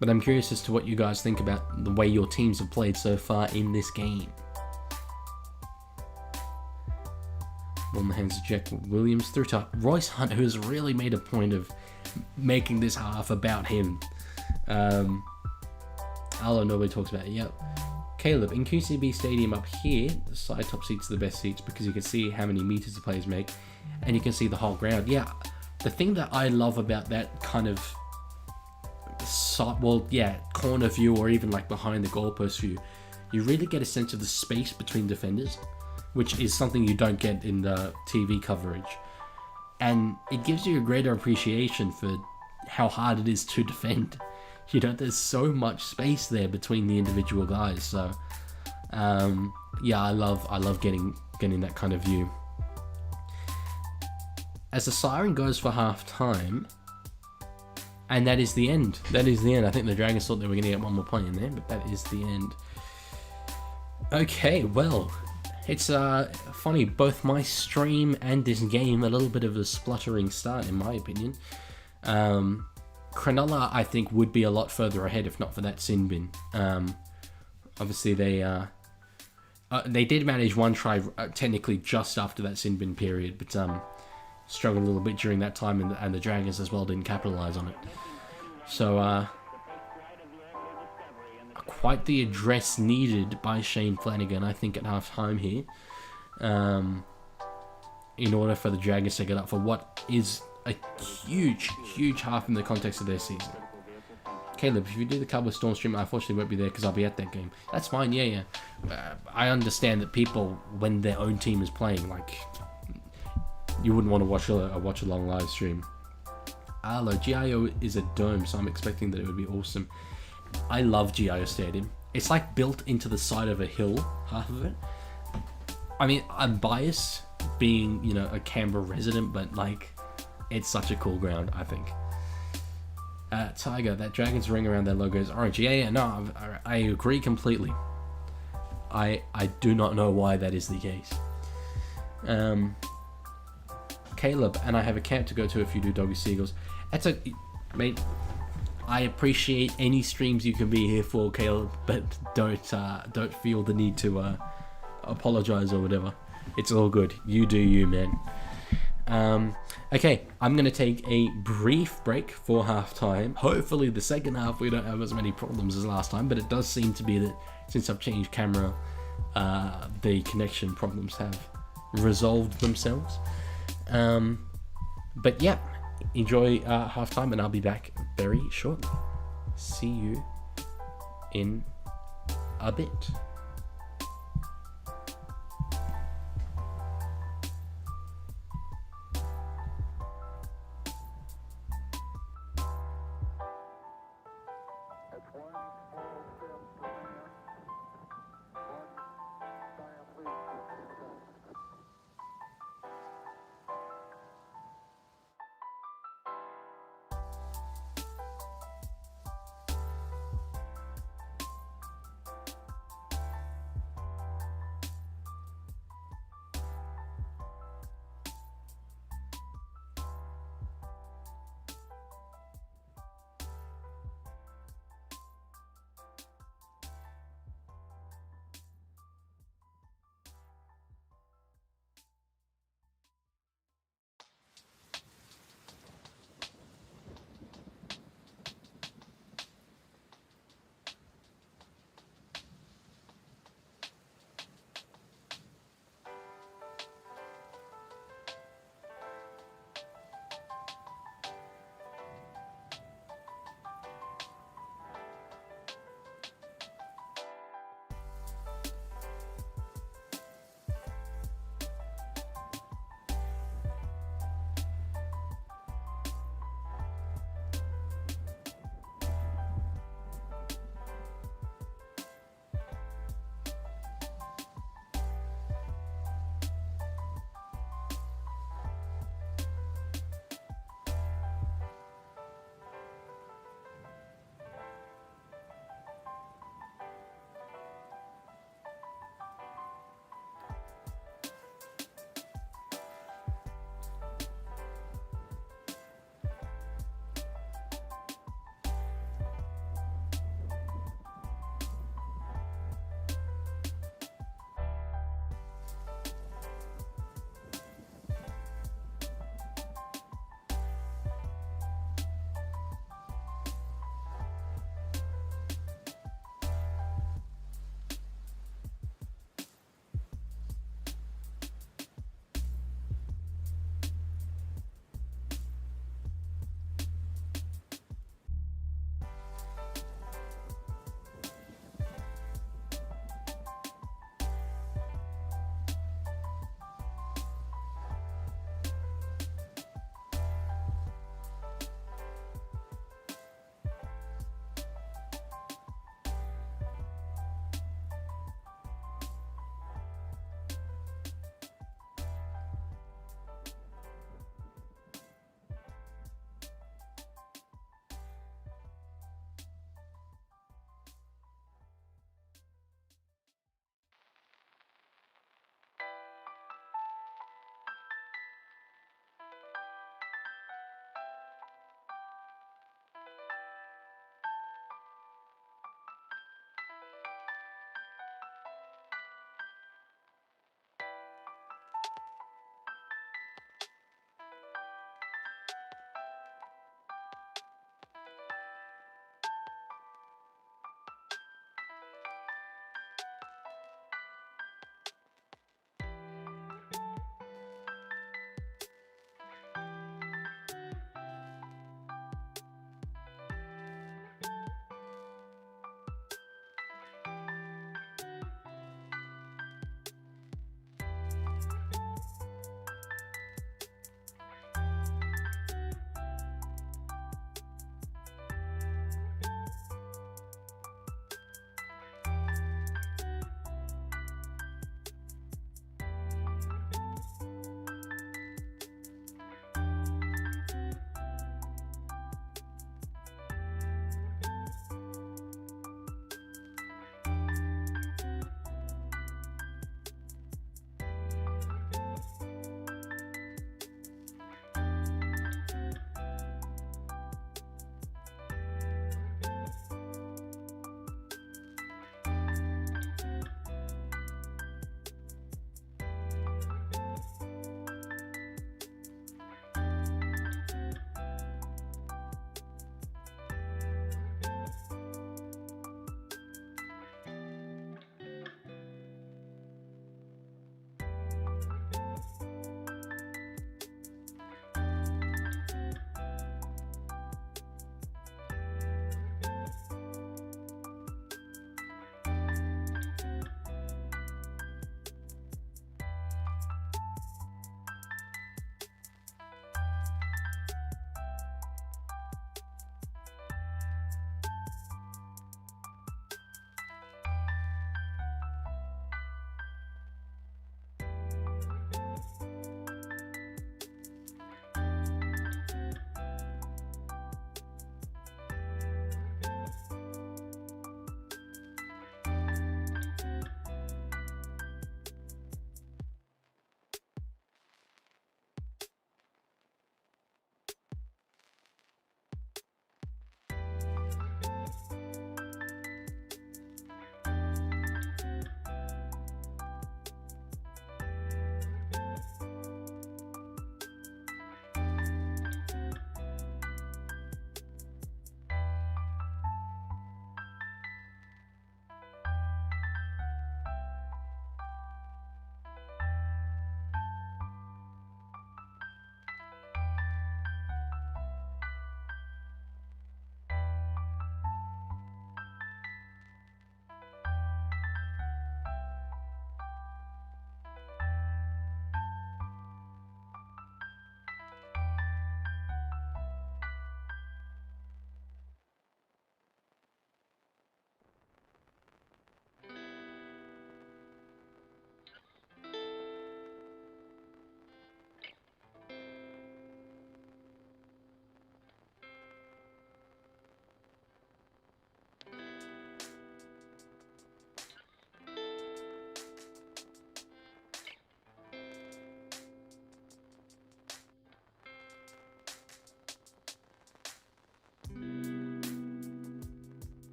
But I'm curious as to what you guys think about the way your teams have played so far in this game. Ball in the hands of Jack Williams through to Royce Hunt, who has really made a point of making this half about him. Although nobody talks about it. Yep. Caleb, in QCB Stadium up here, the side top seats are the best seats because you can see how many meters the players make, and you can see the whole ground. Yeah, the thing that I love about that kind of corner view, or even like behind the goalpost view, you really get a sense of the space between defenders, which is something you don't get in the TV coverage, and it gives you a greater appreciation for how hard it is to defend. You know, there's so much space there between the individual guys. So yeah, I love getting that kind of view. As the siren goes for half time, and that is the end. I think the Dragons thought they were going to get one more play in there, but that is the end. Okay, well, it's funny, both my stream and this game, a little bit of a spluttering start in my opinion. Cronulla, I think, would be a lot further ahead if not for that sin bin. Obviously, they did manage one try technically just after that sin bin period, but struggled a little bit during that time, and the Dragons as well didn't capitalise on it. So, quite the address needed by Shane Flanagan, I think, at half-time here, in order for the Dragons to get up for what is a huge half in the context of their season. Caleb, if you do the Cowboy Storm stream, I unfortunately won't be there because I'll be at that game. That's fine, yeah. I understand that people, when their own team is playing, like, you wouldn't want to watch a long live stream. Arlo, GIO is a dome, so I'm expecting that it would be awesome. I love GIO Stadium. It's like built into the side of a hill, half of it. I mean, I'm biased being, you know, a Canberra resident, but like, it's such a cool ground, I think. Tiger, that Dragons ring around their logo is orange. Yeah, no, I agree completely. I do not know why that is the case. Caleb, and I have a camp to go to if you do Doggy Seagulls. Mate, I appreciate any streams you can be here for, Caleb, but don't feel the need to apologize or whatever. It's all good. You do you, man. Okay, I'm going to take a brief break for halftime. Hopefully the second half we don't have as many problems as last time, but it does seem to be that since I've changed camera, the connection problems have resolved themselves. But yeah, enjoy halftime, and I'll be back very shortly. See you in a bit.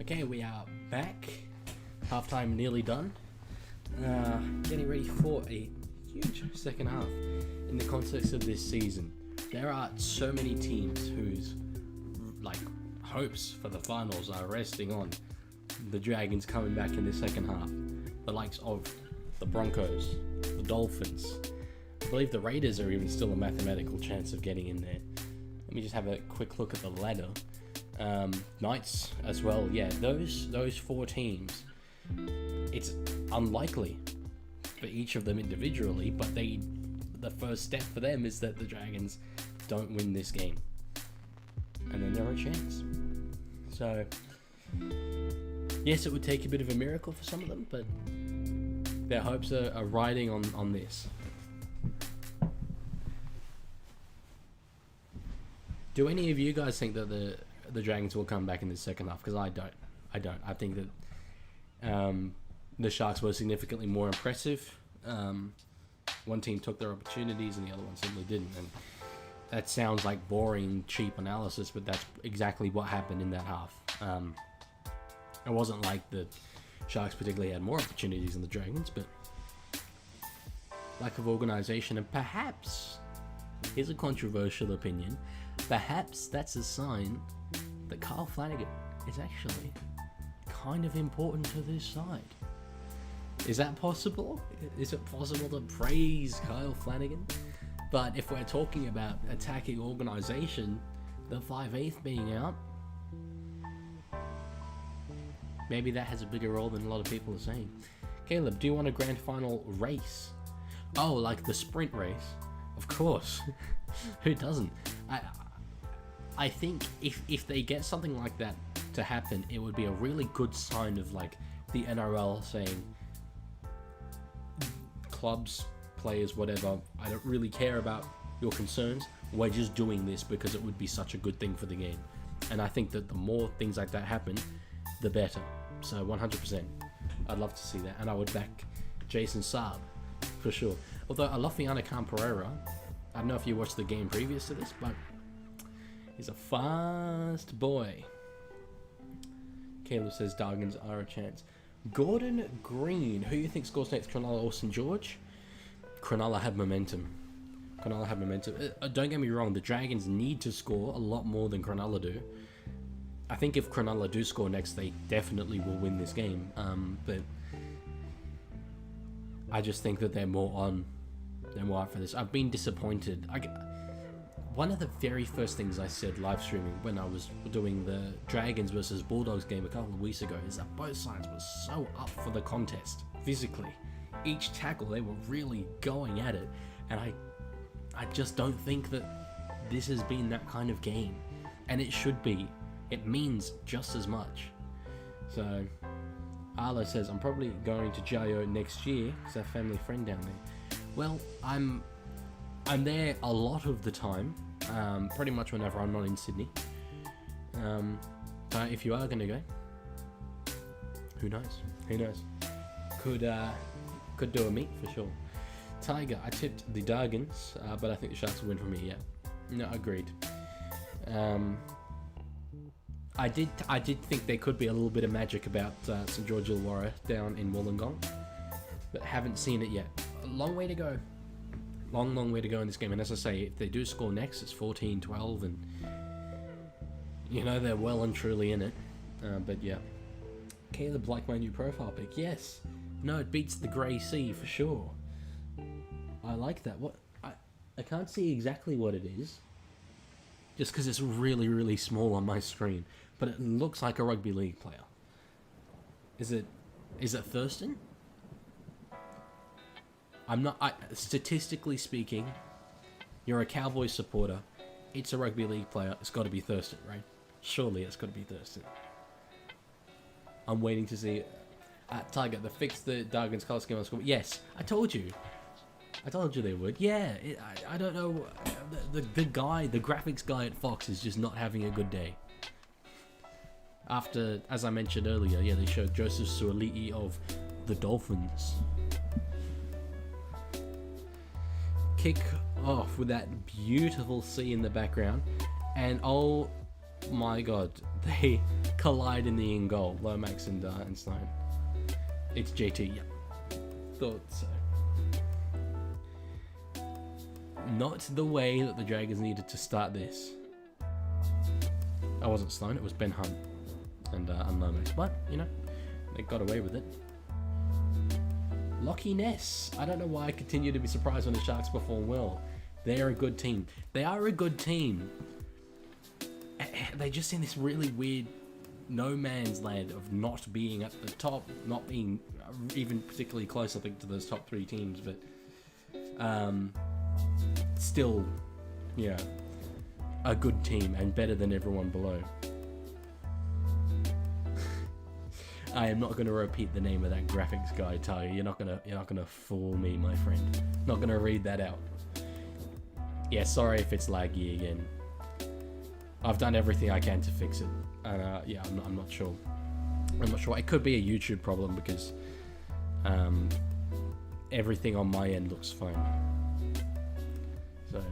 Okay, we are back. Halftime nearly done. Getting ready for a huge second half. In the context of this season, there are so many teams whose hopes for the finals are resting on the Dragons coming back in the second half. The likes of the Broncos, the Dolphins. I believe the Raiders are even still a mathematical chance of getting in there. Let me just have a quick look at the ladder. Knights as well. Yeah, those four teams. It's unlikely for each of them individually, but the first step for them is that the Dragons don't win this game, and then they're a chance. So yes, it would take a bit of a miracle for some of them, but their hopes are riding on this. Do any of you guys think that the Dragons will come back in the second half? Because I don't. I think that the Sharks were significantly more impressive. One team took their opportunities and the other one simply didn't. And that sounds like boring, cheap analysis, but that's exactly what happened in that half. It wasn't like the Sharks particularly had more opportunities than the Dragons, but lack of organisation, and perhaps, here's a controversial opinion, perhaps that's a sign that Kyle Flanagan is actually kind of important to this side. Is that possible? Is it possible to praise Kyle Flanagan? But if we're talking about attacking organisation, the 5/8 being out, maybe that has a bigger role than a lot of people are saying. Caleb, do you want a grand final race? Oh, like the sprint race? Of course. Who doesn't? I think if they get something like that to happen, it would be a really good sign of the NRL saying, clubs, players, whatever, I don't really care about your concerns. We're just doing this because it would be such a good thing for the game. And I think that the more things like that happen, the better. So 100%. I'd love to see that. And I would back Jason Saab for sure. Although I love Fiana Khan-Pereira. I don't know if you watched the game previous to this, but he's a fast boy. Caleb says Dragons are a chance. Gordon Green, who do you think scores next, Cronulla or St George? Cronulla have momentum. Don't get me wrong, the Dragons need to score a lot more than Cronulla do. I think if Cronulla do score next, they definitely will win this game. But I just think that they're more on for this. I've been disappointed. One of the very first things I said live streaming when I was doing the Dragons versus Bulldogs game a couple of weeks ago is that both sides were so up for the contest physically. Each tackle, they were really going at it, and I just don't think that this has been that kind of game, and it should be. It means just as much. So Arlo says, I'm probably going to Jayo next year because I have a family friend down there. Well, I'm there a lot of the time, pretty much whenever I'm not in Sydney. So if you are going to go, who knows? Could do a meet for sure. Tiger, I tipped the Dragons, but I think the Sharks will win from here. Yeah, no, agreed. I did think there could be a little bit of magic about St George Illawarra down in Wollongong, but haven't seen it yet. A long way to go. Long way to go in this game, and as I say, if they do score next, it's 14-12, and they're well and truly in it. But yeah, Caleb liked my new profile pic. Yes, no, it beats the Grey Sea for sure. I like that. What I can't see exactly what it is, just because it's really small on my screen, but it looks like a rugby league player. Is it Thurston? Statistically speaking, you're a Cowboys supporter, it's a rugby league player, it's got to be Thurston, right? Surely it's got to be Thurston. I'm waiting to see Tiger, they fixed the Dragons colour scheme on school. Yes, I told you they would. Yeah, I don't know, the graphics guy at Fox is just not having a good day. After, as I mentioned earlier, yeah, they showed Joseph Suaalii of the Dolphins kick off with that beautiful sea in the background, and oh my god, collide in the in goal. Lomax and Sloan. It's JT. Yep. Thought so. Not the way that the Dragons needed to start this. I wasn't Sloan, it was Ben Hunt and Lomax. But, you know, they got away with it. Lockie Ness. I don't know why I continue to be surprised when the Sharks perform well. They're a good team. They are a good team. They're just in this really weird no man's land of not being at the top, not being even particularly close, I think, to those top 3 teams, but still, yeah, a good team and better than everyone below. I am not going to repeat the name of that graphics guy, Tiger. You're not gonna fool me, my friend. Not gonna read that out. Yeah, sorry if it's laggy again. I've done everything I can to fix it, and yeah, I'm not sure. I'm not sure. It could be a YouTube problem because everything on my end looks fine. So.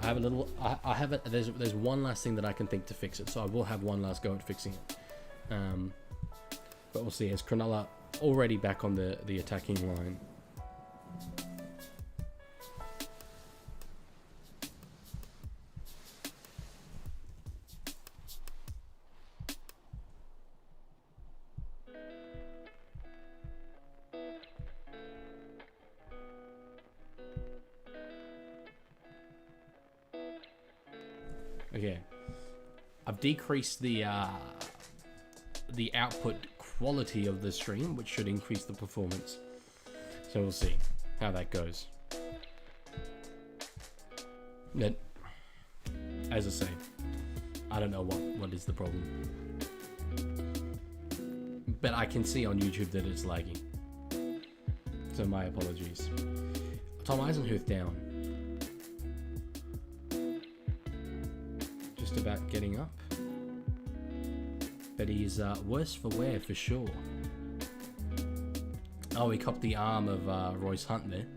I have a little. I have it. There's one last thing that I can think to fix it, so I will have one last go at fixing it. But we'll see. As Cronulla already back on the attacking line. Okay, I've decreased the output quality of the stream, which should increase the performance. So we'll see how that goes. But as I say, I don't know what is the problem. But I can see on YouTube that it's lagging. So my apologies. Tom Eisenhuth down. Just about getting up. But he's worse for wear for sure. Oh, he copped the arm of Royce Hunt there.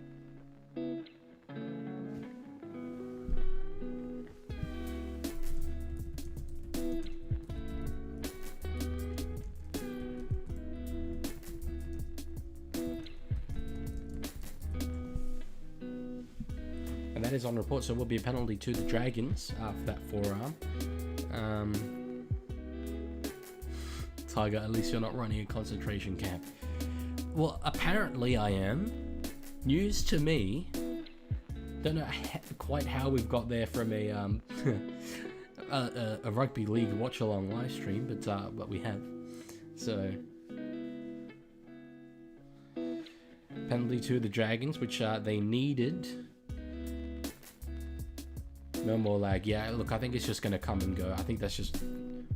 And that is on report, so it will be a penalty to the Dragons for that forearm. Tiger, at least you're not running a concentration camp. Well, apparently I am. News to me. Don't know quite how we've got there from a rugby league watch-along live stream, but we have. So penalty to the Dragons, which they needed. No more lag. Yeah, look, I think it's just going to come and go. I think that's just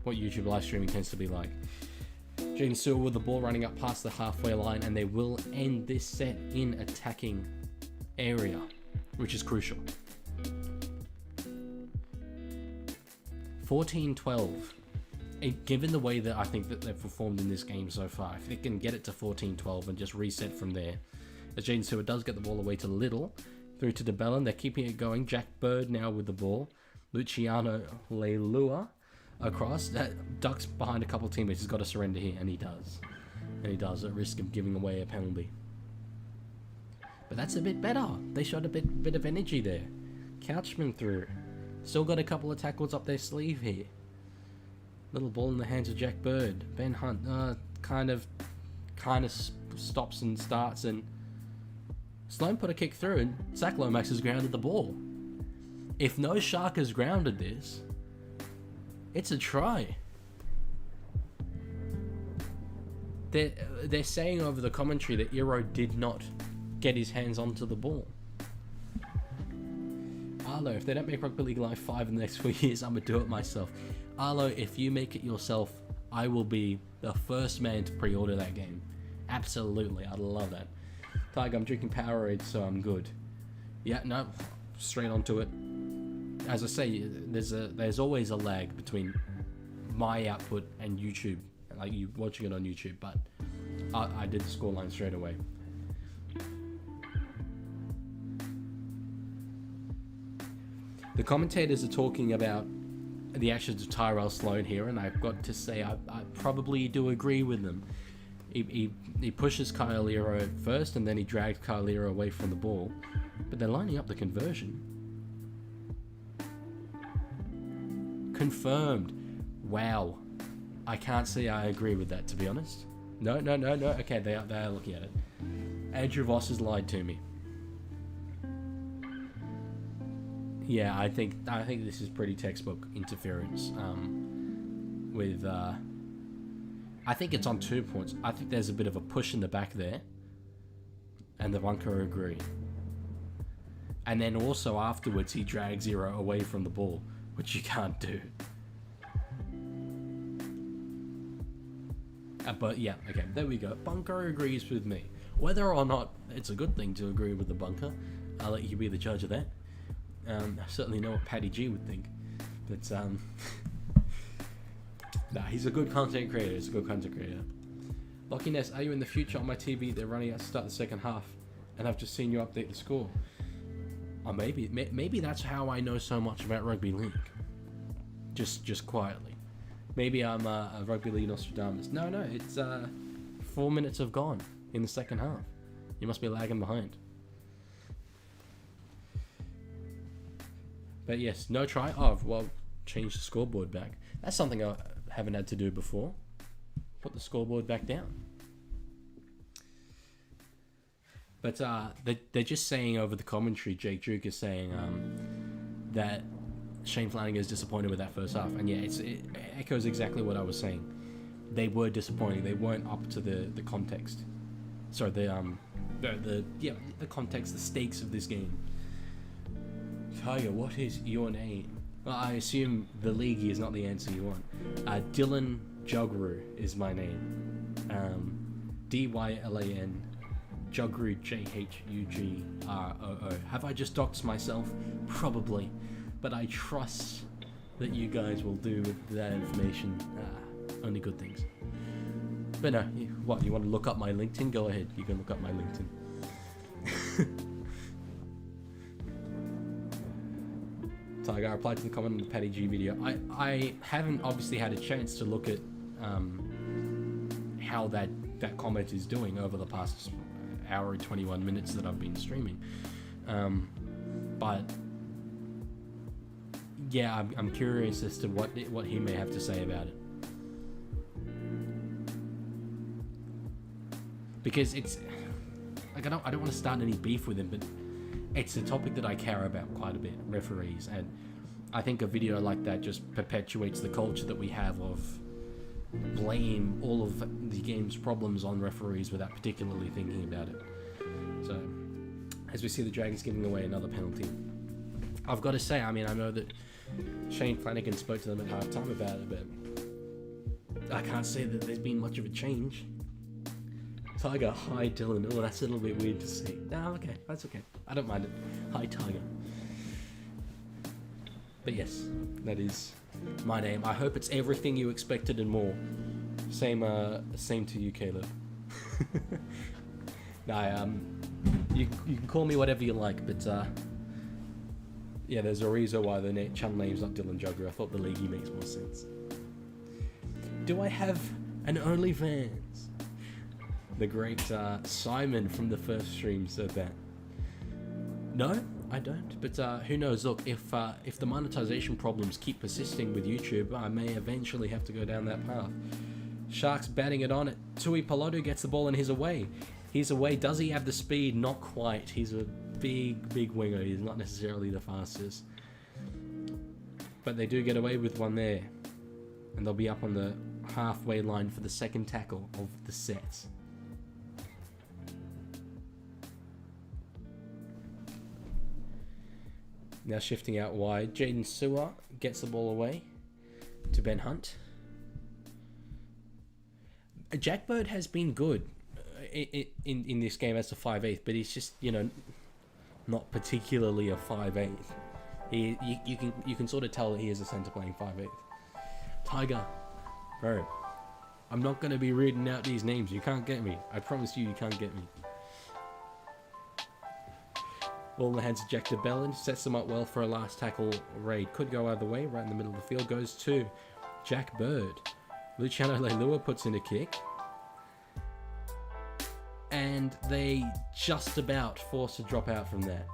what YouTube live streaming tends to be like. Jaden Sewell with the ball running up past the halfway line, and they will end this set in attacking area, which is crucial. 14-12. Given the way that I think that they've performed in this game so far, if they can get it to 14-12 and just reset from there. As Jaden Sewell does get the ball away to Little, through to DeBellin, they're keeping it going. Jack Bird now with the ball. Luciano Leilua across. Ducks behind a couple of teammates. He's got to surrender here, and he does. And he does, at risk of giving away a penalty. But that's a bit better. They showed a bit of energy there. Couchman through. Still got a couple of tackles up their sleeve here. Little ball in the hands of Jack Bird. Ben Hunt kind of stops and starts, and Sloan put a kick through, and Zach Lomax has grounded the ball. If no Shark has grounded this, it's a try. They're saying over the commentary that Iro did not get his hands onto the ball. Arlo, if they don't make Rugby League Live 5 in the next 4 years, I'm going to do it myself. Arlo, if you make it yourself, I will be the first man to pre-order that game. Absolutely, I'd love that. Tiger, I'm drinking Powerade, so I'm good. Yeah, no, straight onto it. As I say, there's always a lag between my output and YouTube, like you watching it on YouTube, but I did the scoreline straight away. The commentators are talking about the actions of Tyrell Sloan here, and I've got to say I probably do agree with them. He pushes Kylero first, and then he drags Kylero away from the ball, but they're lining up the conversion. Confirmed. Wow. I can't say I agree with that, to be honest. No. Okay, they are looking at it. Andrew Voss has lied to me. Yeah, I think this is pretty textbook interference. I think it's on 2 points. I think there's a bit of a push in the back there, and the bunker agree. And then also afterwards, he drags Zero away from the ball, which you can't do. But yeah, okay, there we go. Bunker agrees with me. Whether or not it's a good thing to agree with the bunker, I'll let you be the judge of that. I certainly know what Paddy G would think. But, nah, he's a good content creator. Lockie Ness, are you in the future on my TV? They're running out to start the second half, and I've just seen you update the score. Or maybe that's how I know so much about rugby league. Just quietly. Maybe I'm a rugby league Nostradamus. No, it's 4 minutes have gone in the second half. You must be lagging behind. But yes, no try. Oh, well, change the scoreboard back. That's something I haven't had to do before. Put the scoreboard back down. But they're just saying over the commentary, Jake Duke is saying that Shane Flanagan is disappointed with that first half. And yeah, it echoes exactly what I was saying. They were disappointing. They weren't up to the context. Sorry, the context, the stakes of this game. Tiger, what is your name? Well, I assume the Leaguie is not the answer you want. Dylan Jugru is my name. Dylan Jugru, Jhugro. Have I just doxed myself? Probably. But I trust that you guys will do with that information only good things. But no, what, you want to look up my LinkedIn? Go ahead, you can look up my LinkedIn. Tiger, I replied to the comment on the Paddy G video. I haven't obviously had a chance to look at how that comment is doing over the past hour and 21 minutes that I've been streaming. But yeah, I'm curious as to what he may have to say about it. Because it's like I don't want to start any beef with him, but it's a topic that I care about quite a bit, referees, and I think a video like that just perpetuates the culture that we have of blame all of the game's problems on referees without particularly thinking about it. So, as we see the Dragons giving away another penalty, I've got to say, I know that Shane Flanagan spoke to them at halftime about it, but I can't say that there's been much of a change. Tiger, hi Dylan. Oh, that's a little bit weird to see. No, okay, that's okay. I don't mind it. Hi Tiger. But yes, that is my name. I hope it's everything you expected and more. Same to you, Caleb. No, you can call me whatever you like, but yeah, there's a reason why the channel name's not Dylan Jugger. I thought the Leaguie makes more sense. Do I have an OnlyFans? The great Simon from the first stream said that. No, I don't. But who knows? Look, if the monetization problems keep persisting with YouTube, I may eventually have to go down that path. Sharks batting it on it. Tui Pelotu gets the ball and he's away. He's away. Does he have the speed? Not quite. He's a big winger. He's not necessarily the fastest. But they do get away with one there. And they'll be up on the halfway line for the second tackle of the set. Now shifting out wide, Jaden Sewer gets the ball away to Ben Hunt. Jack Bird has been good in this game as a 5'8", but he's just, not particularly a 5'8". You can sort of tell that he is a centre playing 5'8". Tiger, bro, I'm not going to be reading out these names. You can't get me. I promise you can't get me. Ball in the hands of Jack DeBellin. Sets them up well for a last tackle raid. Could go either way. Right in the middle of the field goes to Jack Bird. Luciano Leilua puts in a kick. And they just about force a drop out from that.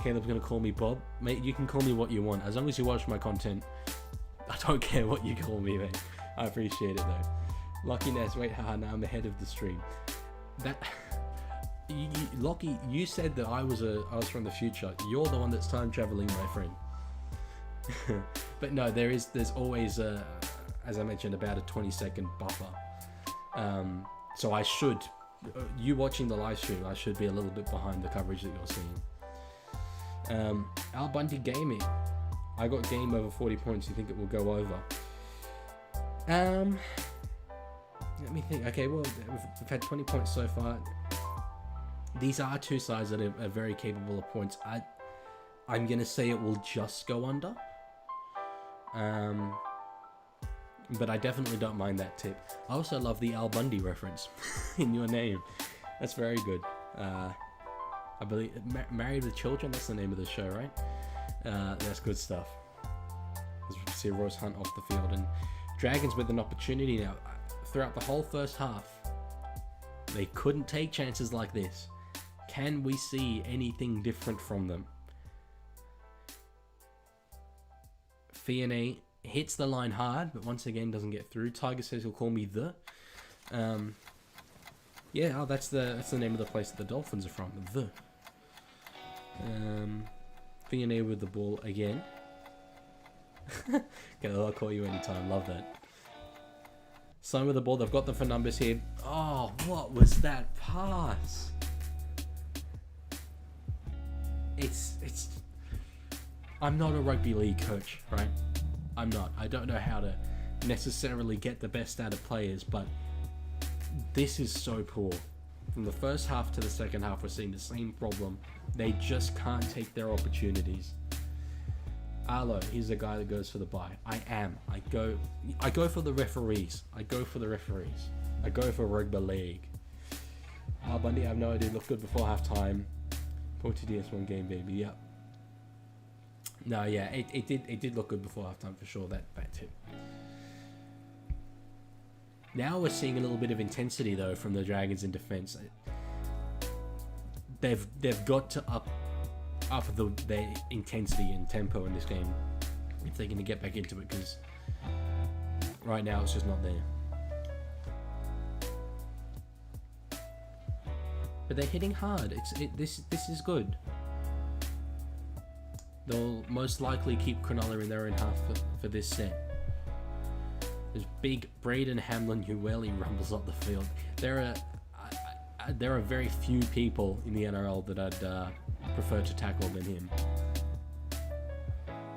Caleb's going to call me Bob. Mate, you can call me what you want. As long as you watch my content, I don't care what you call me, mate. I appreciate it, though. Lucky Ness, wait, haha, now I'm the head of the stream. That... Lockie, you said that I was from the future. You're the one that's time traveling, my friend. But no, there's always as I mentioned, about a 20-second buffer. So I should, you watching the live stream, I should be a little bit behind the coverage that you're seeing. Al Bundy Gaming, I got game over 40 points. You think it will go over? Let me think. Okay, well, we've had 20 points so far. These are two sides that are very capable of points. I'm going to say it will just go under. But I definitely don't mind that tip. I also love the Al Bundy reference in your name. That's very good. I believe Married with Children, that's the name of the show, right? That's good stuff. As we see Royce Hunt off the field. And Dragons with an opportunity now. Throughout the whole first half, they couldn't take chances like this. Can we see anything different from them? Fionney hits the line hard, but once again doesn't get through. Tiger says he'll call me the. Yeah, oh, that's the name of the place that the Dolphins are from. The. Fionney with the ball again. Okay, I'll call you anytime. Love that. Sloan with the ball. They've got them for numbers here. Oh, what was that pass? It's I'm not a rugby league coach, right? I'm not. I don't know how to necessarily get the best out of players, but this is so poor. From the first half to the second half, we're seeing the same problem. They just can't take their opportunities. Arlo, he's the guy that goes for the bye. I go for the referees. I go for rugby league. Al Bundy, I have no idea. Looked good before halftime. Point to DS1 game, baby. Yep. No, yeah, it did look good before halftime for sure. That too. Now we're seeing a little bit of intensity though from the Dragons in defense. They've got to up their intensity and tempo in this game if they're going to get back into it, because right now it's just not there. But they're hitting hard. This is good. They'll most likely keep Cronulla in their own half for this set. There's big Braden Hamlin who rarely rumbles up the field. There are very few people in the NRL that I'd prefer to tackle than him.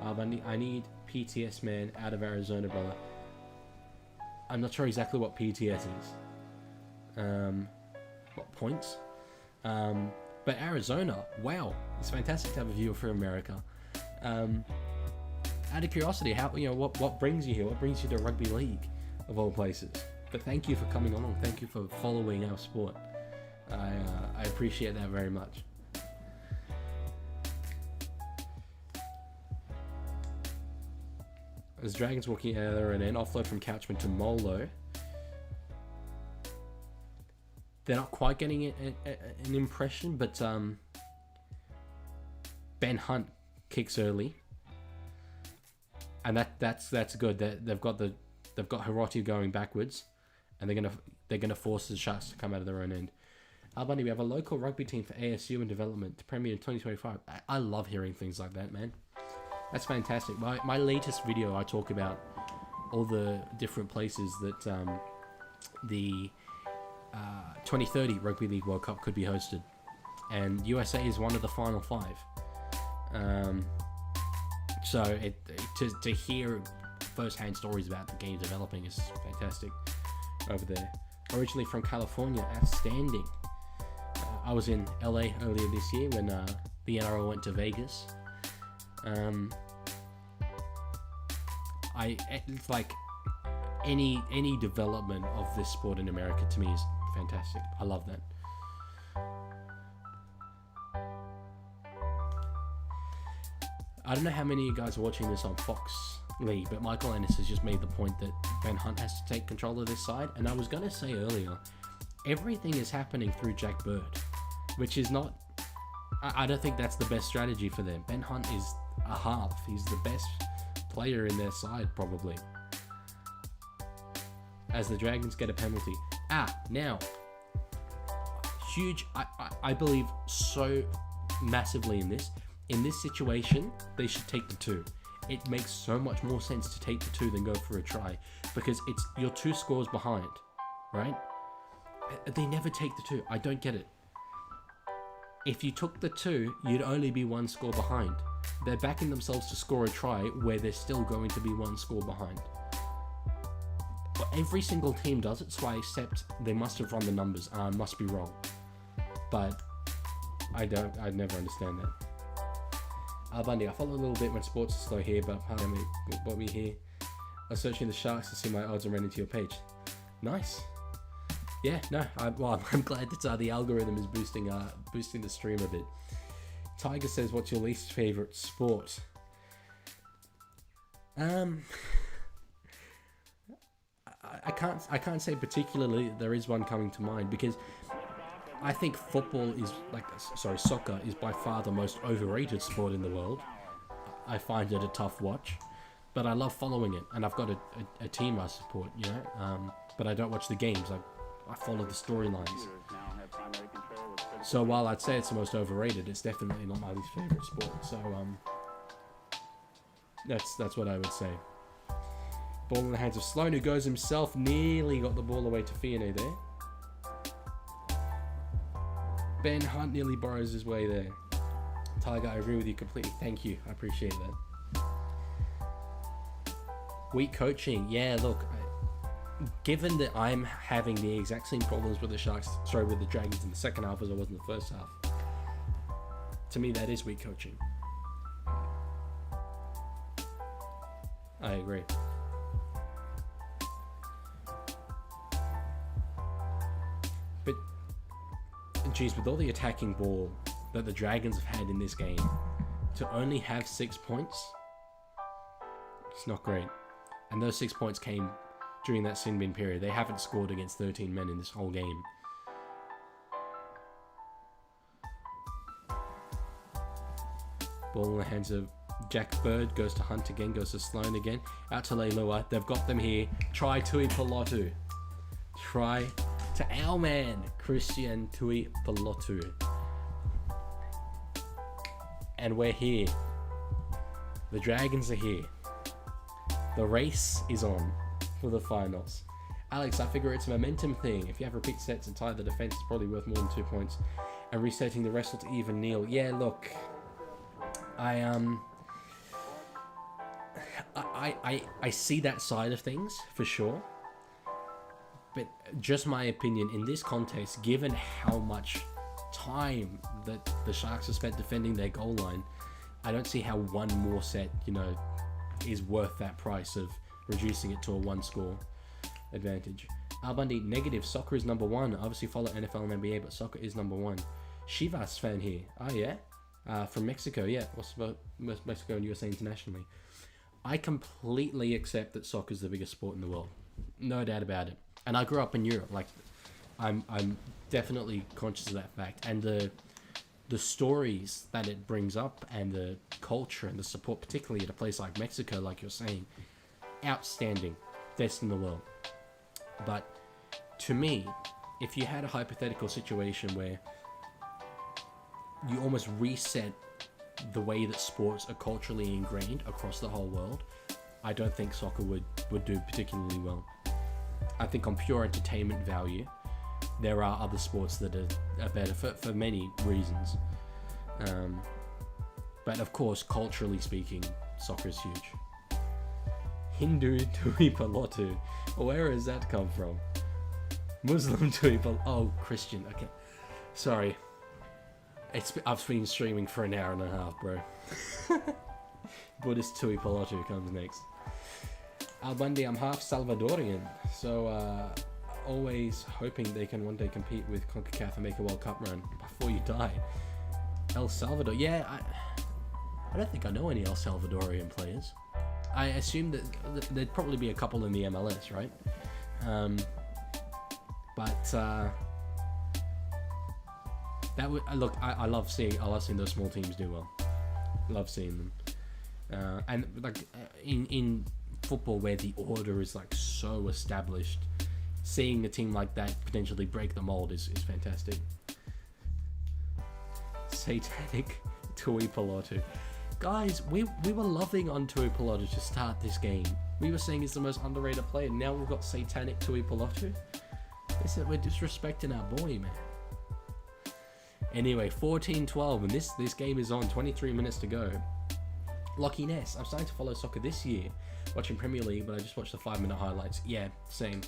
I need PTS man out of Arizona, brother. I'm not sure exactly what PTS is. What points? But Arizona, wow, it's fantastic to have a viewer for America. Out of curiosity, what brings you here? What brings you to rugby league, of all places? But thank you for coming along. Thank you for following our sport. I appreciate that very much. As Dragons walking out there and an offload from Couchman to Molo. They're not quite getting an impression, but Ben Hunt kicks early, and that's good. They've got Hiroti going backwards, and they're gonna force the Sharks to come out of their own end. Al Bundy, we have a local rugby team for ASU in development to premiere in 2025. I love hearing things like that, man. That's fantastic. My latest video, I talk about all the different places that the 2030 Rugby League World Cup could be hosted, and USA is one of the final 5. So to hear first-hand stories about the game developing is fantastic over there. Originally from California, outstanding. I was in LA earlier this year when the NRL went to Vegas. It's like any development of this sport in America to me is fantastic. I love that. I don't know how many of you guys are watching this on Fox League, but Michael Ennis has just made the point that Ben Hunt has to take control of this side. And I was going to say earlier, everything is happening through Jack Bird, which is not... I don't think that's the best strategy for them. Ben Hunt is a half. He's the best player in their side, probably. As the Dragons get a penalty. Now, huge, I believe so massively in this. In this situation, they should take the 2. It makes so much more sense to take the 2 than go for a try, because you're 2 scores behind, right? They never take the 2. I don't get it. If you took the 2, you'd only be 1 score behind. They're backing themselves to score a try where they're still going to be 1 score behind. But every single team does it, so I accept they must have run the numbers. I must be wrong. But I'd never understand that. Bundy, I follow a little bit when sports is slow here, but pandemic brought me here. I was searching the Sharks to see my odds and ran into your page. Nice. Yeah, no, I'm glad that the algorithm is boosting the stream a bit. Tiger says, "What's your least favorite sport?" I can't say particularly. There is one coming to mind, because I think soccer is by far the most overrated sport in the world. I find it a tough watch, but I love following it, and I've got a team I support, you know. But I don't watch the games. I follow the storylines. So while I'd say it's the most overrated, it's definitely not my least favorite sport. So that's what I would say. Ball in the hands of Sloan, who goes himself. Nearly got the ball away to Fiona there. Ben Hunt nearly borrows his way there. Tiger, I agree with you completely. Thank you. I appreciate that. Weak coaching. Yeah, look. Given that I'm having the exact same problems with the Dragons in the second half as I was in the first half, to me that is weak coaching. I agree. But, geez, with all the attacking ball that the Dragons have had in this game, to only have 6 points, it's not great. And those 6 points came during that sin bin period. They haven't scored against 13 men in this whole game. Ball in the hands of Jack Bird, goes to Hunt again, goes to Sloan again, out to Leilua. They've got them here. Try Tui Pelotu. Try to our man, Christian Tui Pelotu. And we're here. The Dragons are here. The race is on for the finals. Alex, I figure it's a momentum thing. If you have repeat sets and tie the defense, it's probably worth more than 2 points. And resetting the wrestle to even kneel. Yeah, look, I see that side of things for sure. But just my opinion in this context, given how much time that the Sharks have spent defending their goal line, I don't see how one more set, is worth that price of reducing it to a 1-score advantage. Al Bundy, negative. Soccer is number 1. Obviously follow NFL and NBA, but soccer is number 1. Shivas fan here. Oh yeah? From Mexico, yeah. What's about Mexico and USA internationally? I completely accept that soccer is the biggest sport in the world. No doubt about it. And I grew up in Europe. Like, I'm definitely conscious of that fact. And the stories that it brings up, and the culture and the support, particularly at a place like Mexico, like you're saying, outstanding, best in the world. But to me, if you had a hypothetical situation where you almost reset the way that sports are culturally ingrained across the whole world, I don't think soccer would do particularly well. I think on pure entertainment value, there are other sports that are better for many reasons. But of course, culturally speaking, soccer is huge. Hindu Tui Pelotu. Where has that come from? Muslim Tui Pelotu. Oh, Christian. Okay. Sorry. I've been streaming for an hour and a half, bro. Buddhist Tui Pelotu comes next. Al Bundy, I'm half Salvadorian, so always hoping they can one day compete with CONCACAF and make a World Cup run before you die. El Salvador, yeah, I don't think I know any El Salvadorian players. I assume that there'd probably be a couple in the MLS, right? That would look. I love seeing those small teams do well. Love seeing them. And like in football, where the order is like so established, seeing a team like that potentially break the mold is fantastic. Satanic Tui Pilotu. Guys, we were loving on Tui Pilotu to start this game. We were saying he's the most underrated player. Now we've got Satanic Tui Pilotu. We're disrespecting our boy, man. Anyway, 14-12, and this game is on. 23 minutes to go. Lockie Ness. I'm starting to follow soccer this year, watching Premier League, but I just watched the 5-minute highlights. Yeah, same.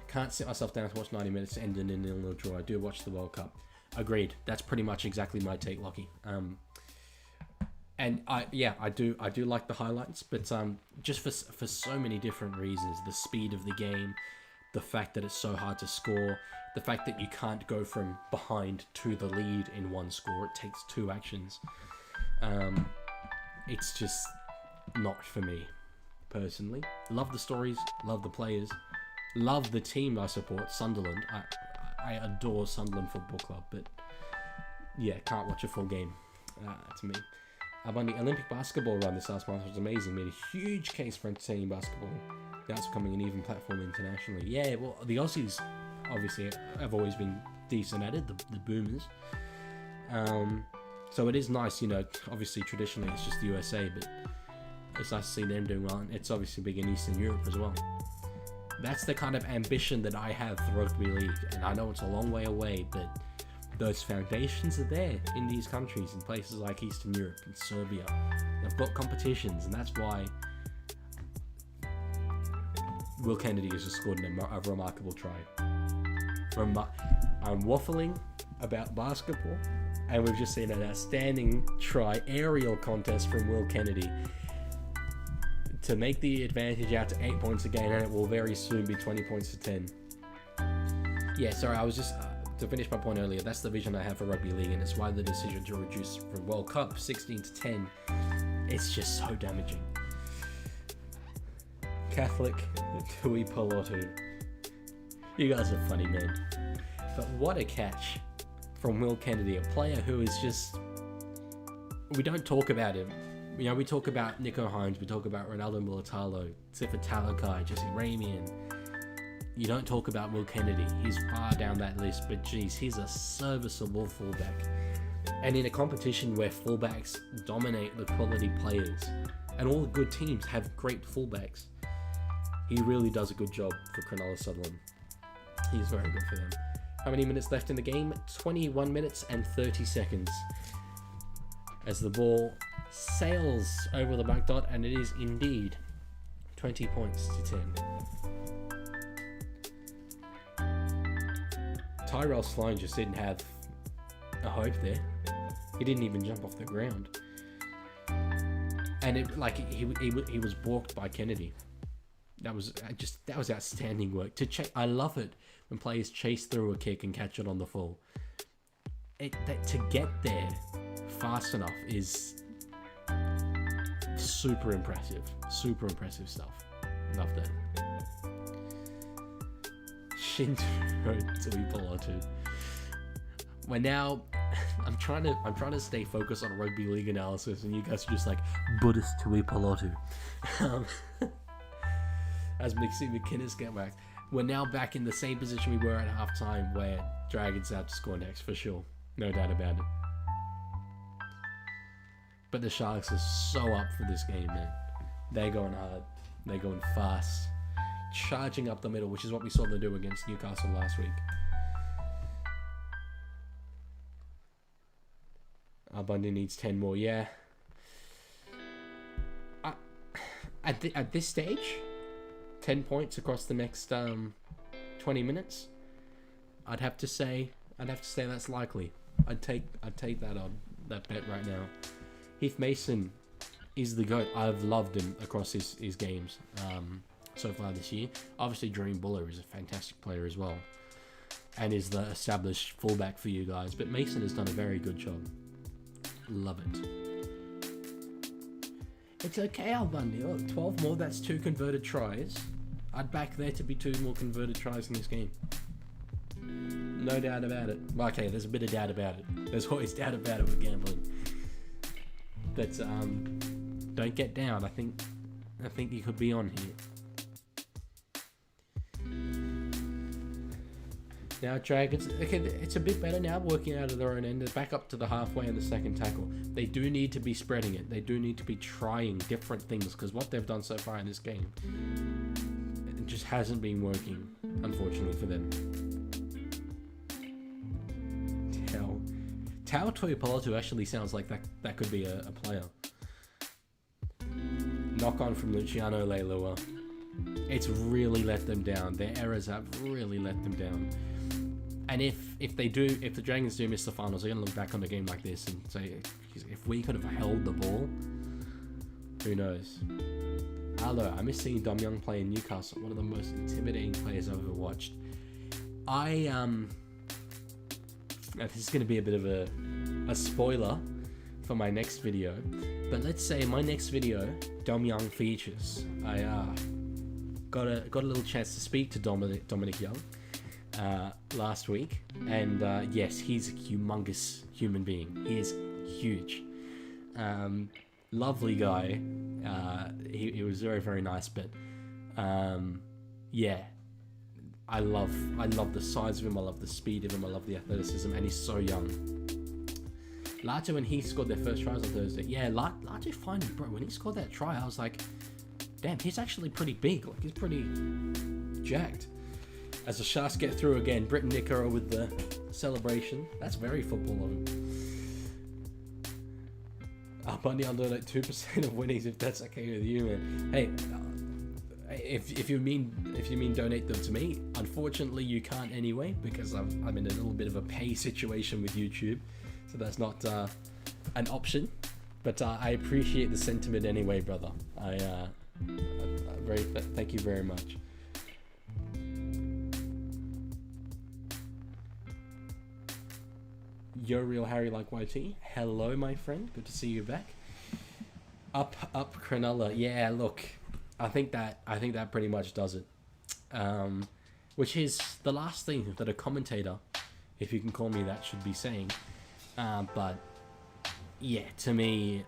Can't sit myself down to watch 90 minutes to end in a 0-0 draw. I do watch the World Cup. Agreed. That's pretty much exactly my take, Lockie. And I do like the highlights, but just for so many different reasons. The speed of the game, the fact that it's so hard to score, the fact that you can't go from behind to the lead in one score. It takes 2 actions. It's just not for me, personally. Love the stories, love the players, love the team I support, Sunderland. I adore Sunderland Football Club, but yeah, can't watch a full game. To me. On the Olympic basketball run this last month was amazing. Made a huge case for entertaining basketball. Now it's becoming an even platform internationally. Yeah, well, the Aussies obviously have always been decent at it, the Boomers. So it is nice, obviously traditionally it's just the USA, but it's nice to see them doing well. And it's obviously big in Eastern Europe as well. That's the kind of ambition that I have for rugby league, and I know it's a long way away, but those foundations are there in these countries, in places like Eastern Europe and Serbia. They've got competitions, and that's why Will Kennedy has just scored a remarkable try. I'm waffling about basketball, and we've just seen an outstanding try aerial contest from Will Kennedy to make the advantage out to 8 points again, and it will very soon be 20 points to 10. Yeah, sorry, I was just... to finish my point earlier, that's the vision I have for rugby league, and it's why the decision to reduce from World Cup 16 to 10, it's just so damaging. Catholic Tui Pilotu. You guys are funny, man. But what a catch from Will Kennedy, a player who is just... We don't talk about him. We talk about Nico Hines, we talk about Ronaldo Mulatalo, Sifa Talakai, Jesse Ramian. You don't talk about Will Kennedy. He's far down that list, but geez, he's a serviceable fullback. And in a competition where fullbacks dominate the quality players, and all the good teams have great fullbacks, he really does a good job for Cronulla-Sutherland. He's very good for them. How many minutes left in the game? 21 minutes and 30 seconds. As the ball sails over the black dot, and it is indeed 20 points to 10. Tyrell Sloan just didn't have a hope there. He didn't even jump off the ground. And he was balked by Kennedy. That was outstanding work. I love it when players chase through a kick and catch it on the fall. To get there fast enough is super impressive. Super impressive stuff. Love that. Shintaro Tui Pilotu. We're now... I'm trying to stay focused on rugby league analysis, and you guys are just like Buddhist Tui Pilotu. As McKinnis get whacked. We're now back in the same position we were at halftime, where Dragons have to score next for sure, no doubt about it. But the Sharks are so up for this game, man. They're going hard. They're going fast, charging up the middle, which is what we saw them do against Newcastle last week. Bundy needs 10 more, yeah. At this stage, 10 points across the next 20 minutes. I'd have to say that's likely. I'd take that on that bet right now. Heath Mason is the GOAT. I've loved him across his games so far this year. Obviously, Dream Buller is a fantastic player as well, and is the established fullback for you guys. But Mason has done a very good job. Love it. It's okay, Al Bundy. Oh, 12 more, that's 2 converted tries. I'd back there to be 2 more converted tries in this game. No doubt about it. Well, okay, there's a bit of doubt about it. There's always doubt about it with gambling. But don't get down. I think you could be on here. Now Dragons, okay, it's a bit better now, working out of their own end. They're back up to the halfway in the second tackle. They do need to be spreading it. They do need to be trying different things, because what they've done so far in this game, it just hasn't been working, unfortunately for them. Tau Tuipulotu actually sounds like that could be a player. Knock on from Luciano Leilua. It's really let them down. Their errors have really let them down. And if the Dragons do miss the finals, they're gonna look back on a game like this and say, if we could have held the ball, who knows? Hello, I miss seeing Dom Young play in Newcastle. One of the most intimidating players I've ever watched. This is gonna be a bit of a spoiler for my next video, but let's say my next video, Dom Young features. I got a little chance to speak to Dominic Young last week, and yes, he's a humongous human being. He is huge. Lovely guy. He was very, very nice, but yeah, I love the size of him, I love the speed of him, I love the athleticism, and he's so young. Lato, when he scored their first tries on Thursday, yeah, Lato fine, bro. When he scored that try, I was like, damn, he's actually pretty big. Like, he's pretty jacked. As the Sharks get through again, Britton Nickera with the celebration. That's very football of him. Bundy under like 2% of winnings, if that's okay with you, man. Hey, if you mean donate them to me, unfortunately you can't anyway, because I'm in a little bit of a pay situation with YouTube, so that's not an option. But I appreciate the sentiment anyway, brother. Thank you very much. Yo, Real Harry like YT. Hello, my friend. Good to see you back. Up Cronulla. Yeah, look, I think that pretty much does it. Which is the last thing that a commentator, if you can call me that, should be saying. But yeah, to me,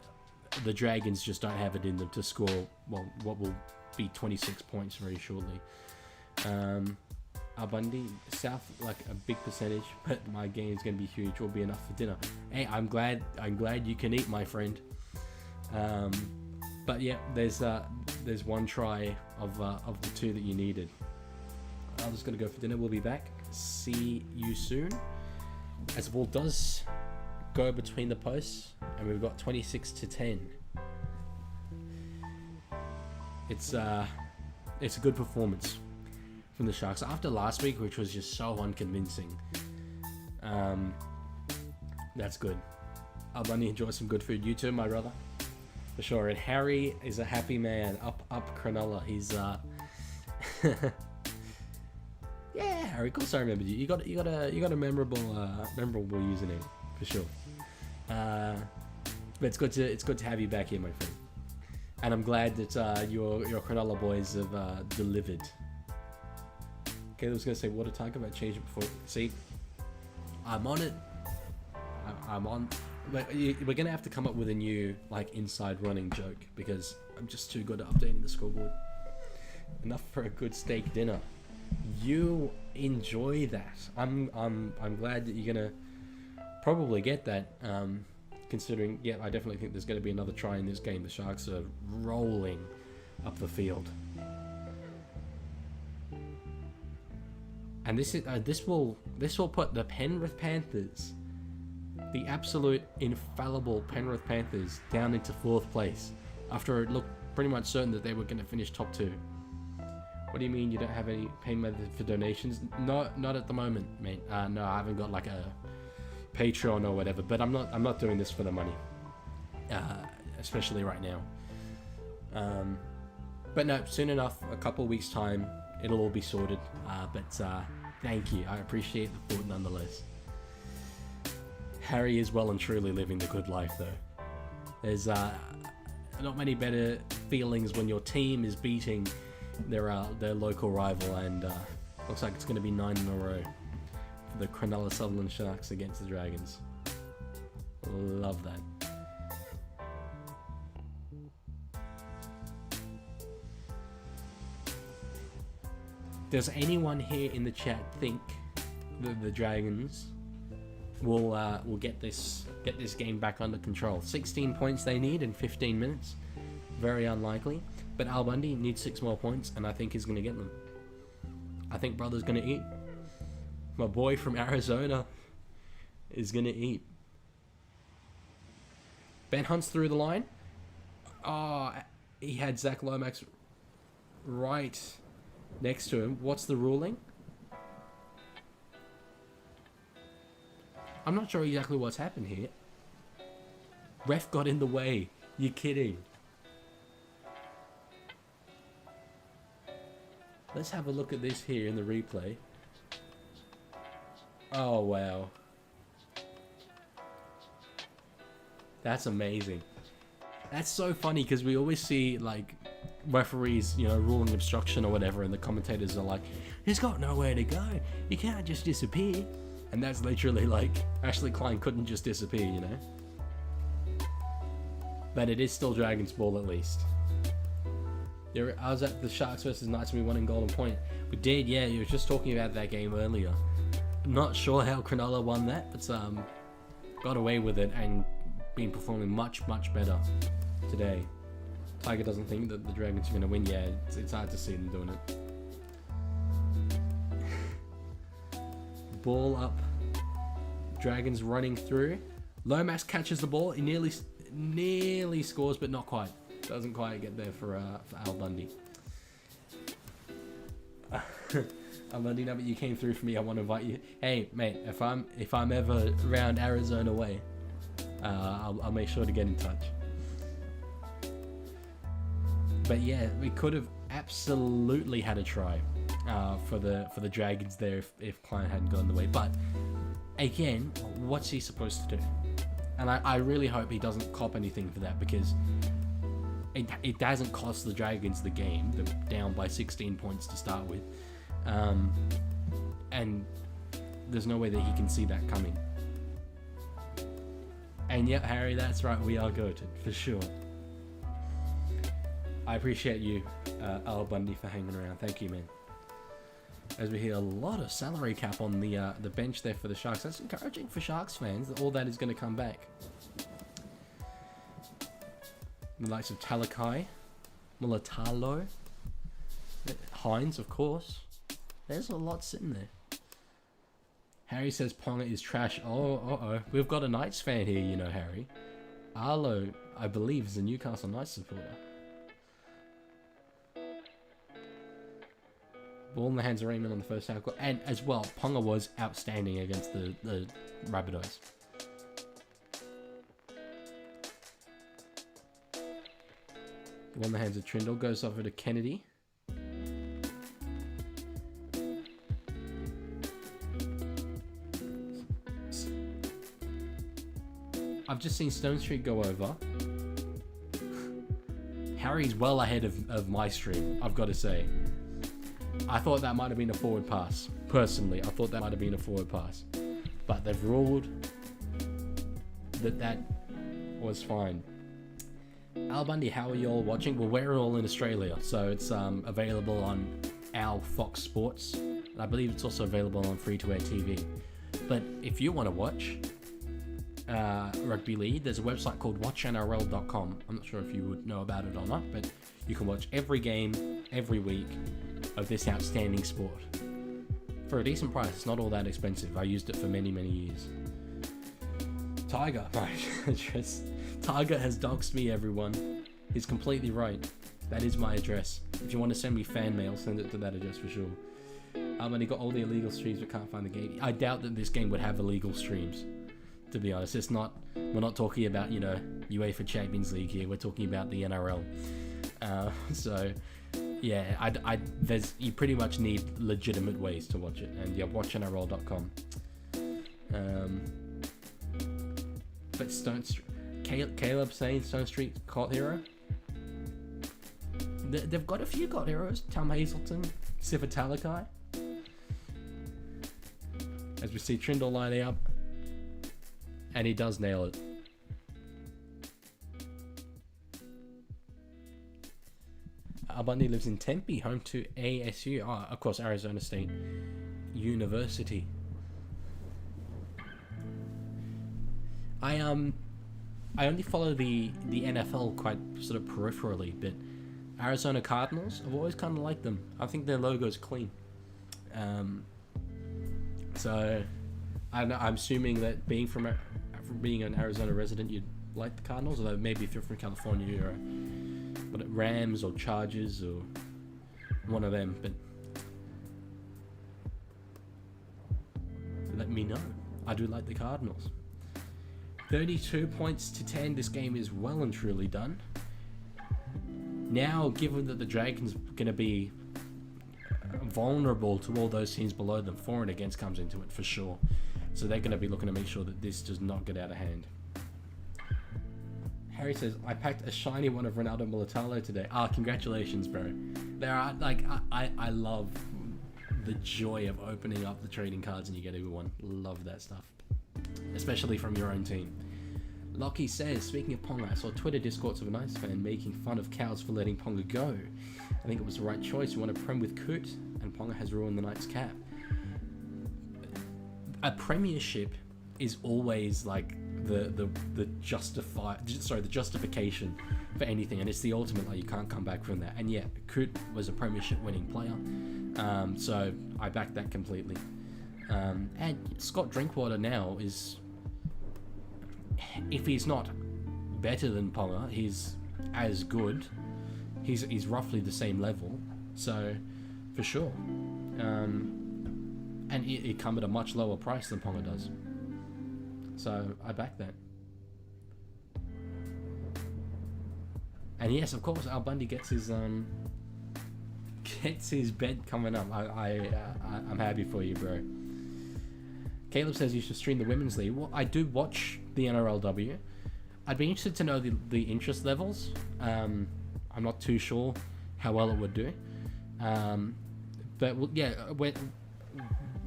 the Dragons just don't have it in them to score, well, what will be 26 points very shortly. Bundy, South, like a big percentage, but my game's going to be huge. Will be enough for dinner. Hey, I'm glad you can eat, my friend. But yeah, there's one try of the 2 that you needed. I'm just going to go for dinner. We'll be back. See you soon. As the ball does go between the posts, and we've got 26-10. It's a good performance from the Sharks after last week, which was just so unconvincing. That's good. I'll only enjoy some good food. You too, my brother, for sure. And Harry is a happy man. Up Cronulla. He's yeah, Harry. Of course I remembered you. You got a memorable username for sure. But it's good to have you back here, my friend. And I'm glad that your Cronulla boys have delivered. Okay, I was going to say water tank, but change it before. See, I'm on it. I'm on. But we're going to have to come up with a new like inside running joke, because I'm just too good at updating the scoreboard. Enough for a good steak dinner. You enjoy that. I'm glad that you're going to probably get that. Considering, yeah, I definitely think there's going to be another try in this game. The Sharks are rolling up the field. And this will put the Penrith Panthers, the absolute infallible Penrith Panthers, down into 4th place after it looked pretty much certain that they were going to finish top 2. What do you mean you don't have any payment method for donations? Not at the moment, mate. No, I haven't got like a Patreon or whatever. But I'm not doing this for the money, especially right now. But no, soon enough, a couple of weeks time, it'll all be sorted. But thank you. I appreciate the thought nonetheless. Harry is well and truly living the good life, though. There's not many better feelings when your team is beating their local rival, and looks like it's going to be 9 in a row for the Cronulla-Sutherland Sharks against the Dragons. Love that. Does anyone here in the chat think that the Dragons will get this game back under control? 16 points they need in 15 minutes. Very unlikely. But Al Bundy needs 6 more points, and I think he's going to get them. I think brother's going to eat. My boy from Arizona is going to eat. Ben Hunt's through the line. Oh, he had Zach Lomax right next to him. What's the ruling? I'm not sure exactly what's happened here. Ref got in the way. You're kidding. Let's have a look at this here in the replay. Oh, wow. That's amazing. That's so funny because we always see, like, referees, you know, ruling obstruction or whatever, and the commentators are like, he's got nowhere to go. He can't just disappear. And that's literally like, Ashley Klein couldn't just disappear, you know? But it is still Dragons ball at least. I was at the Sharks versus Knights and we won in Golden Point. We did, yeah, you were just talking about that game earlier. Not sure how Cronulla won that, but got away with it and been performing much, much better today. Tiger doesn't think that the Dragons are going to win. Yeah, it's hard to see them doing it. Ball up. Dragons running through. Lomax catches the ball. He nearly scores, but not quite. Doesn't quite get there for Al Bundy. Al Bundy, now that you came through for me, I want to invite you. Hey, mate, if I'm ever around Arizona way, I'll make sure to get in touch. But yeah, we could have absolutely had a try for the Dragons there if Klein hadn't gone the way. But again, what's he supposed to do? And I really hope he doesn't cop anything for that, because it doesn't cost the Dragons the game. They're down by 16 points to start with. And there's no way that he can see that coming. And yeah, Harry, that's right, we are goated, for sure. I appreciate you, Al Bundy, for hanging around. Thank you, man. As we hear a lot of salary cap on the bench there for the Sharks. That's encouraging for Sharks fans that all that is going to come back. The likes of Talakai, Mulatalo, Hines, of course. There's a lot sitting there. Harry says Ponga is trash. Oh, uh-oh. We've got a Knights fan here, you know, Harry. Arlo, I believe, is a Newcastle Knights supporter. Ball in the hands of Raymond on the first tackle. And as well, Ponga was outstanding against the Rabbitohs. Ball in the hands of Trindle. Goes over to Kennedy. I've just seen Stone Street go over. Harry's well ahead of my stream, I've got to say. I thought that might have been a forward pass. Personally, I thought that might have been a forward pass. But they've ruled that was fine. Al Bundy, how are you all watching? Well, we're all in Australia, so it's available on our Fox Sports. And I believe it's also available on free-to-air TV. But if you want to watch rugby league, there's a website called watchnrl.com. I'm not sure if you would know about it or not, but you can watch every game every week of this outstanding sport for a decent price. It's not all that expensive. I used it for many years. Tiger, my address. Tiger has doxed me, everyone. He's completely right. That is my address. If you want to send me fan mail, send it to that address for sure. And he got all the illegal streams but can't find the game. I doubt that this game would have illegal streams, to be honest. It's not. We're not talking about, you know, UEFA Champions League here. We're talking about the NRL. So yeah, you pretty much need legitimate ways to watch it, and yeah, watchnrl.com. But Caleb saying Stone Street cult hero. They've got a few God heroes. Tom Hazelton, Sifa Talakai. As we see Trindle lining up. And he does nail it. Bundy lives in Tempe, home to ASU. Oh, of course, Arizona State University. I only follow the NFL quite sort of peripherally, but Arizona Cardinals, I've always kind of liked them. I think their logo's clean. So I'm assuming that being an Arizona resident, you'd like the Cardinals, although maybe if you're from California, you're Rams or Chargers or one of them, but let me know. I do like the Cardinals. 32 points to 10. This game is well and truly done. Now, given that the Dragons are going to be vulnerable to all those teams below them, for and against comes into it for sure. So they're going to be looking to make sure that this does not get out of hand. Harry says, I packed a shiny one of Ronaldo Militalo today. Congratulations, bro. There are, like, I love the joy of opening up the trading cards and you get everyone. Love that stuff. Especially from your own team. Lockie says, speaking of Ponga, I saw Twitter discourse of a nice fan making fun of Cows for letting Ponga go. I think it was the right choice. We want to prem with Coot, and Ponga has ruined the Knights' cap. A premiership is always like the justification for anything, and it's the ultimate, like, you can't come back from that. And yeah, Coot was a premiership winning player, so I back that completely. And Scott Drinkwater now is, if he's not better than Ponga, he's as good. He's roughly the same level, so for sure. And it come at a much lower price than Ponga does. So I back that. And yes, of course, Al Bundy gets his bet coming up. I'm happy for you, bro. Caleb says you should stream the Women's League. Well, I do watch the NRLW. I'd be interested to know the interest levels. I'm not too sure how well it would do. But yeah,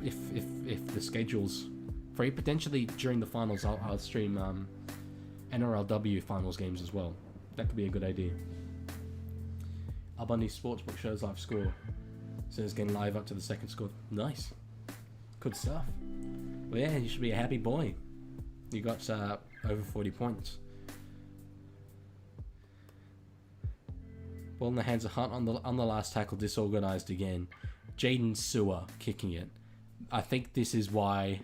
if the schedule's free, potentially during the finals, I'll stream NRLW finals games as well. That could be a good idea. Al Bundy Sportsbook shows live score. Says getting live up to the second score. Nice. Good stuff. Well, yeah, you should be a happy boy. You got over 40 points. Ball in the hands of Hunt on the last tackle, disorganized again. Jaden Sewer kicking it. I think this is why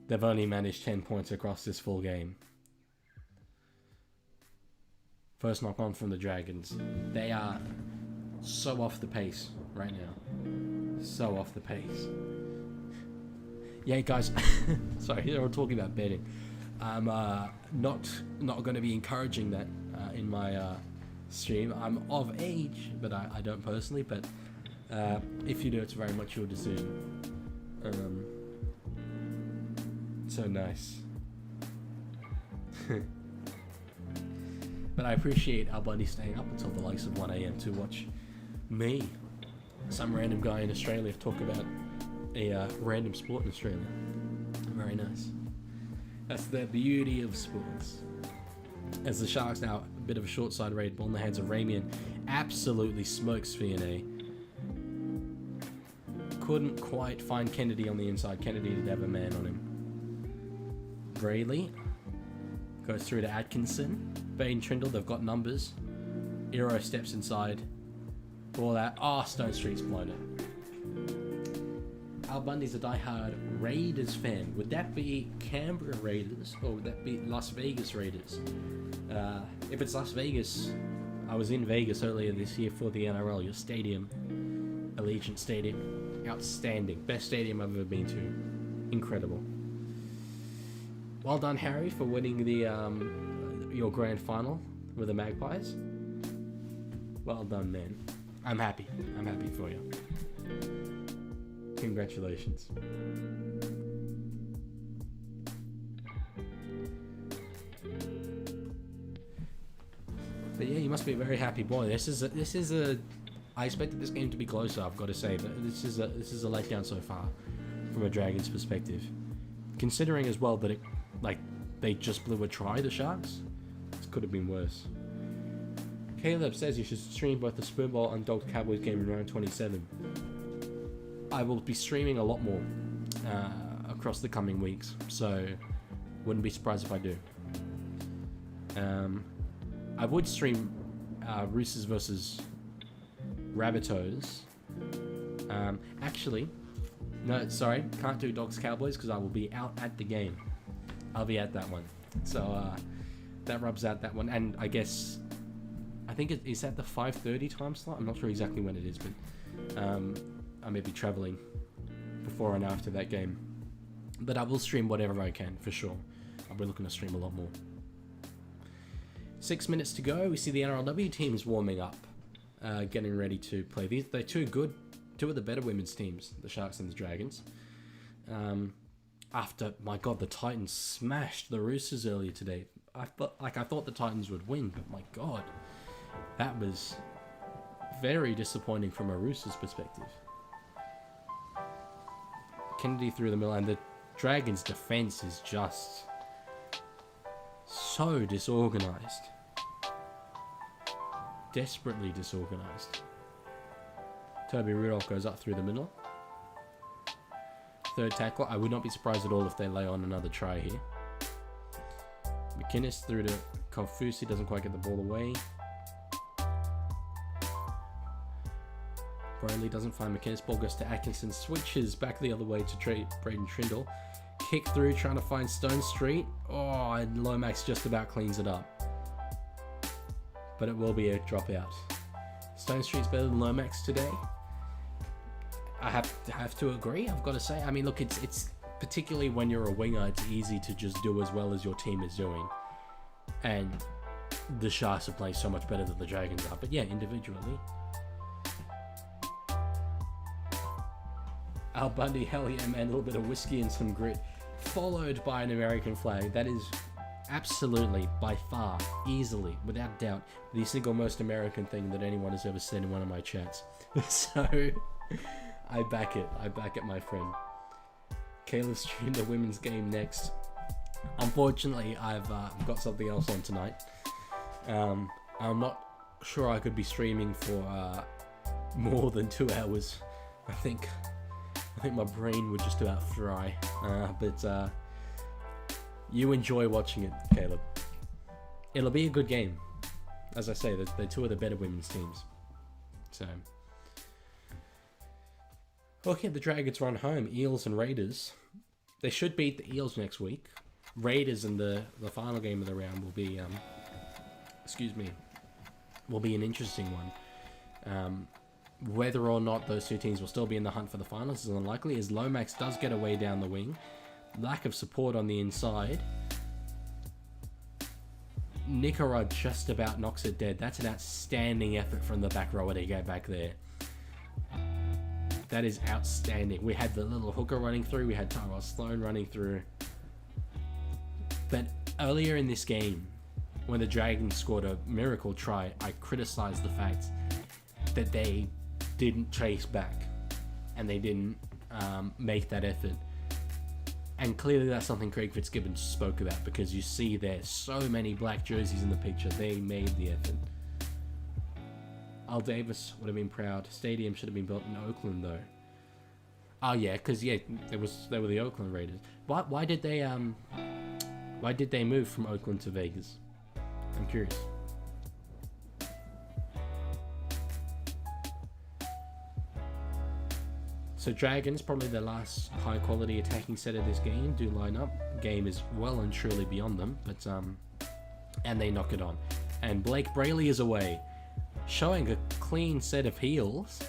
they've only managed 10 points across this full game. First knock on from the Dragons. They are so off the pace right now. So off the pace. Yeah, guys. Sorry, we're talking about betting. I'm not going to be encouraging that in my stream. I'm of age, but I don't personally. But if you do, it's very much your decision. So nice. But I appreciate Al Bundy staying up until the likes of 1 a.m. to watch me, some random guy in Australia, talk about a random sport in Australia. Very nice. That's the beauty of sports. As the Sharks now, a bit of a short side raid, ball in the hands of Ramian, absolutely smokes Fionney. Couldn't quite find Kennedy on the inside. Kennedy did have a man on him. Brayley goes through to Atkinson. Bain Trindle, they've got numbers. Eero steps inside. All that. Stone Street's blown it. Al Bundy's a diehard Raiders fan. Would that be Canberra Raiders or would that be Las Vegas Raiders? If it's Las Vegas, I was in Vegas earlier this year for the NRL. Your stadium, Allegiant Stadium, outstanding. Best stadium I've ever been to. Incredible. Well done, Harry, for winning the your grand final with the Magpies. Well done, man. I'm happy. I'm happy for you. Congratulations. But yeah, you must be a very happy boy. This is a. I expected this game to be closer. I've got to say, but this is a letdown so far, from a Dragons perspective. Considering as well that it, like, they just blew a try, the Sharks. This could have been worse. Caleb says you should stream both the Spoonball and Dogs Cowboys game in round 27. I will be streaming a lot more across the coming weeks, so wouldn't be surprised if I do. I would stream Roosters versus Rabbitohs. Actually, no, sorry, can't do Dogs Cowboys because I will be out at the game. I'll be at that one, so that rubs out that one. And I guess I think it is at the 5:30 time slot. I'm not sure exactly when it is, but I may be traveling before and after that game. But I will stream whatever I can for sure. I'll be looking to stream a lot more. 6 minutes to go. We see the NRLW teams warming up, getting ready to play. They're two of the better women's teams, the Sharks and the Dragons. After, my God, the Titans smashed the Roosters earlier today. I thought the Titans would win, but my God, that was very disappointing from a Roosters perspective. Kennedy through the middle, and the Dragons' defense is just so disorganized. Desperately disorganized. Toby Rudolph goes up through the middle. Third tackle. I would not be surprised at all if they lay on another try here. McInnes through to Kofusi, doesn't quite get the ball away. Brownlee doesn't find McInnes, ball goes to Atkinson, switches back the other way to Braden Trindle. Kick through, trying to find Stone Street. Oh, and Lomax just about cleans it up. But it will be a dropout. Stone Street's better than Lomax today. I have to agree, I've got to say. I mean, look, it's particularly when you're a winger, it's easy to just do as well as your team is doing. And the Sharks are playing so much better than the Dragons are. But yeah, individually. Al Bundy, hell yeah, man, a little bit of whiskey and some grit. Followed by an American flag. That is absolutely, by far, easily, without doubt, the single most American thing that anyone has ever said in one of my chats. So, I back it, my friend. Caleb streamed the women's game next. Unfortunately, I've got something else on tonight. I'm not sure I could be streaming for more than 2 hours. I think my brain would just about fry. But you enjoy watching it, Caleb. It'll be a good game. As I say, they're two of the better women's teams. So, okay, the Dragons run home. Eels and Raiders. They should beat the Eels next week. Raiders in the final game of the round will be, will be an interesting one. Whether or not those two teams will still be in the hunt for the finals is unlikely, as Lomax does get away down the wing. Lack of support on the inside. Nicaragua just about knocks it dead. That's an outstanding effort from the back rower to get back there. That is outstanding. We had the little hooker running through. We had Tyrell Sloan running through. But earlier in this game, when the Dragons scored a miracle try, I criticized the fact that they didn't chase back and they didn't make that effort. And clearly that's something Craig Fitzgibbon spoke about, because you see there's so many black jerseys in the picture. They made the effort. Al Davis would have been proud. Stadium should have been built in Oakland though. Oh yeah, because they were the Oakland Raiders. Why did they move from Oakland to Vegas? I'm curious. So Dragons, probably the last high quality attacking set of this game, do line up. Game is well and truly beyond them, but and they knock it on. And Blake Brayley is away, showing a clean set of heels,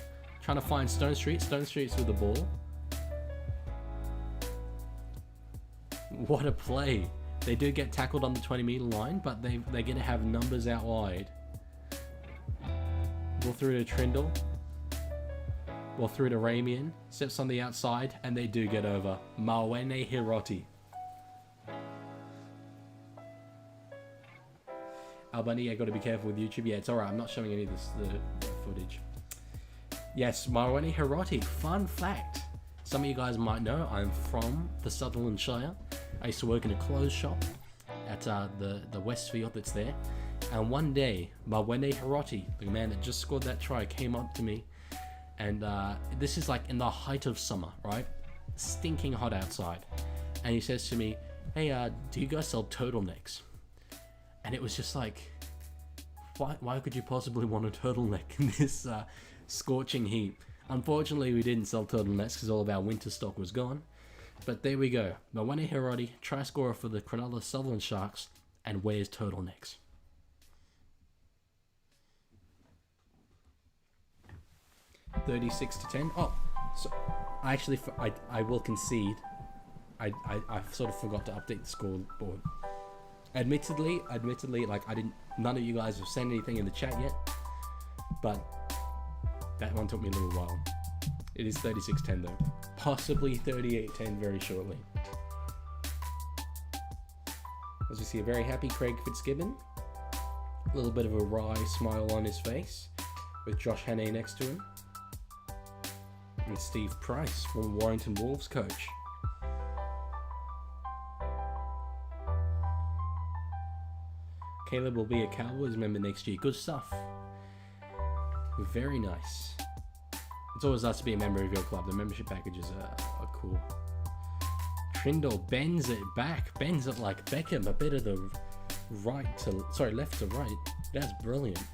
trying to find Stone Street. Stone Street's with the ball. What a play. They do get tackled on the 20-meter line, but they're going to have numbers out wide. Ball through to Trindle. Ball through to Ramian. Steps on the outside, and they do get over. Mawene Hiroti. Albany, I got to be careful with YouTube. Yeah, it's alright. I'm not showing any of the footage. Yes, Marwani Hiroti. Fun fact. Some of you guys might know I'm from the Sutherland Shire. I used to work in a clothes shop at the Westfield that's there. And one day, Marwani Hiroti, the man that just scored that try, came up to me. And this is like in the height of summer, right? Stinking hot outside. And he says to me, hey, do you guys sell turtlenecks? And it was just like, why could you possibly want a turtleneck in this scorching heat? Unfortunately, we didn't sell turtlenecks because all of our winter stock was gone. But there we go. Marwani Hiroti, try scorer for the Cronulla-Sutherland Sharks, and wears turtlenecks. $36-10. Oh, so I actually, I will concede. I sort of forgot to update the scoreboard. Admittedly, like none of you guys have sent anything in the chat yet, but that one took me a little while. It is 36-10 though. Possibly 38-10 very shortly. As we see a very happy Craig Fitzgibbon. A little bit of a wry smile on his face, with Josh Hannay next to him. And Steve Price, former Warrington Wolves coach. Caleb will be a Cowboys member next year. Good stuff. Very nice. It's always nice to be a member of your club. The membership packages are cool. Trindle bends it back. Bends it like Beckham. A bit of the left to right. That's brilliant.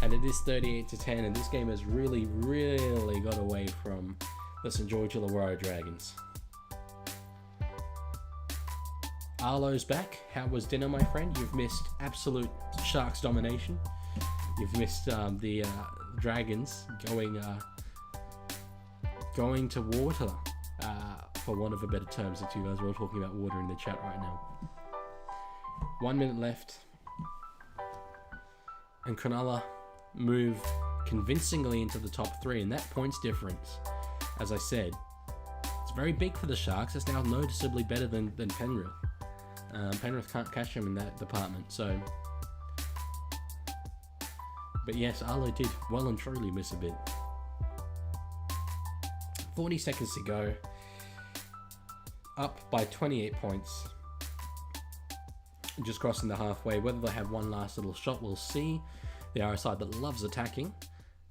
And it is 38-10. And this game has really, really got away from the St George Illawarra Dragons. Arlo's back. How was dinner, my friend? You've missed absolute Sharks domination. You've missed the Dragons going to water, for want of a better term, since you guys are all talking about water in the chat right now. 1 minute left. And Cronulla move convincingly into the top 3, and that points difference, as I said, it's very big for the Sharks. It's now noticeably better than Penrith. Penrith can't catch him in that department, so. But yes, Arlo did well and truly miss a bit. 40 seconds to go. Up by 28 points. Just crossing the halfway. Whether they have one last little shot, we'll see. They are a side that loves attacking.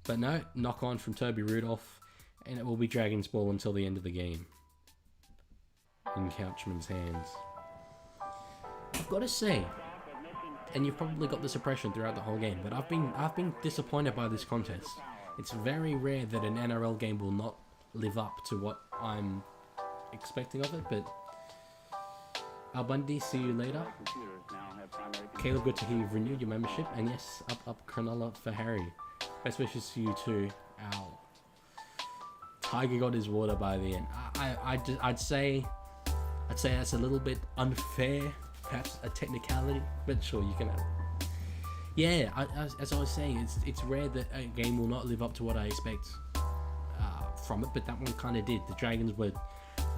But no, knock on from Toby Rudolph. And it will be Dragons ball until the end of the game. In Couchman's hands. I've got to say, and you've probably got this impression throughout the whole game, but I've been disappointed by this contest. It's very rare that an NRL game will not live up to what I'm expecting of it, but Al Bundy, see you later. Caleb, good to hear you've renewed your membership, and yes, up Cronulla for Harry. Best wishes to you too, Al. Tiger got his water by the end. I'd say that's a little bit unfair. Perhaps a technicality, but sure, you can have it. Yeah, as I was saying, it's rare that a game will not live up to what I expect from it, but that one kind of did. The Dragons were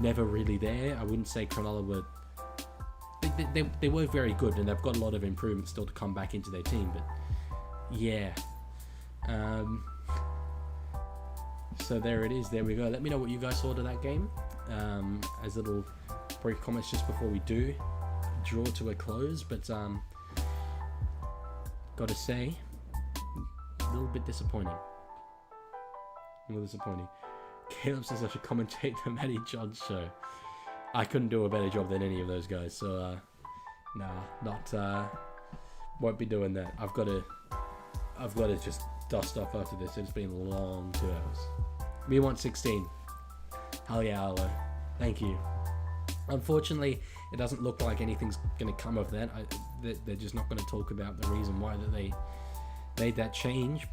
never really there. I wouldn't say Cronulla were. They were very good, and they've got a lot of improvement still to come back into their team. But yeah, so there it is. There we go. Let me know what you guys thought of that game. As little brief comments just before we do draw to a close, but gotta say, a little bit disappointing. A little disappointing. Caleb says I should commentate the Matty John show. I couldn't do a better job than any of those guys, so won't be doing that. I've got to just dust off after this. It's been a long 2 hours. We want 16. Hell yeah, Arlo. Thank you. Unfortunately, it doesn't look like anything's going to come of that. They're just not going to talk about the reason why that they made that change, but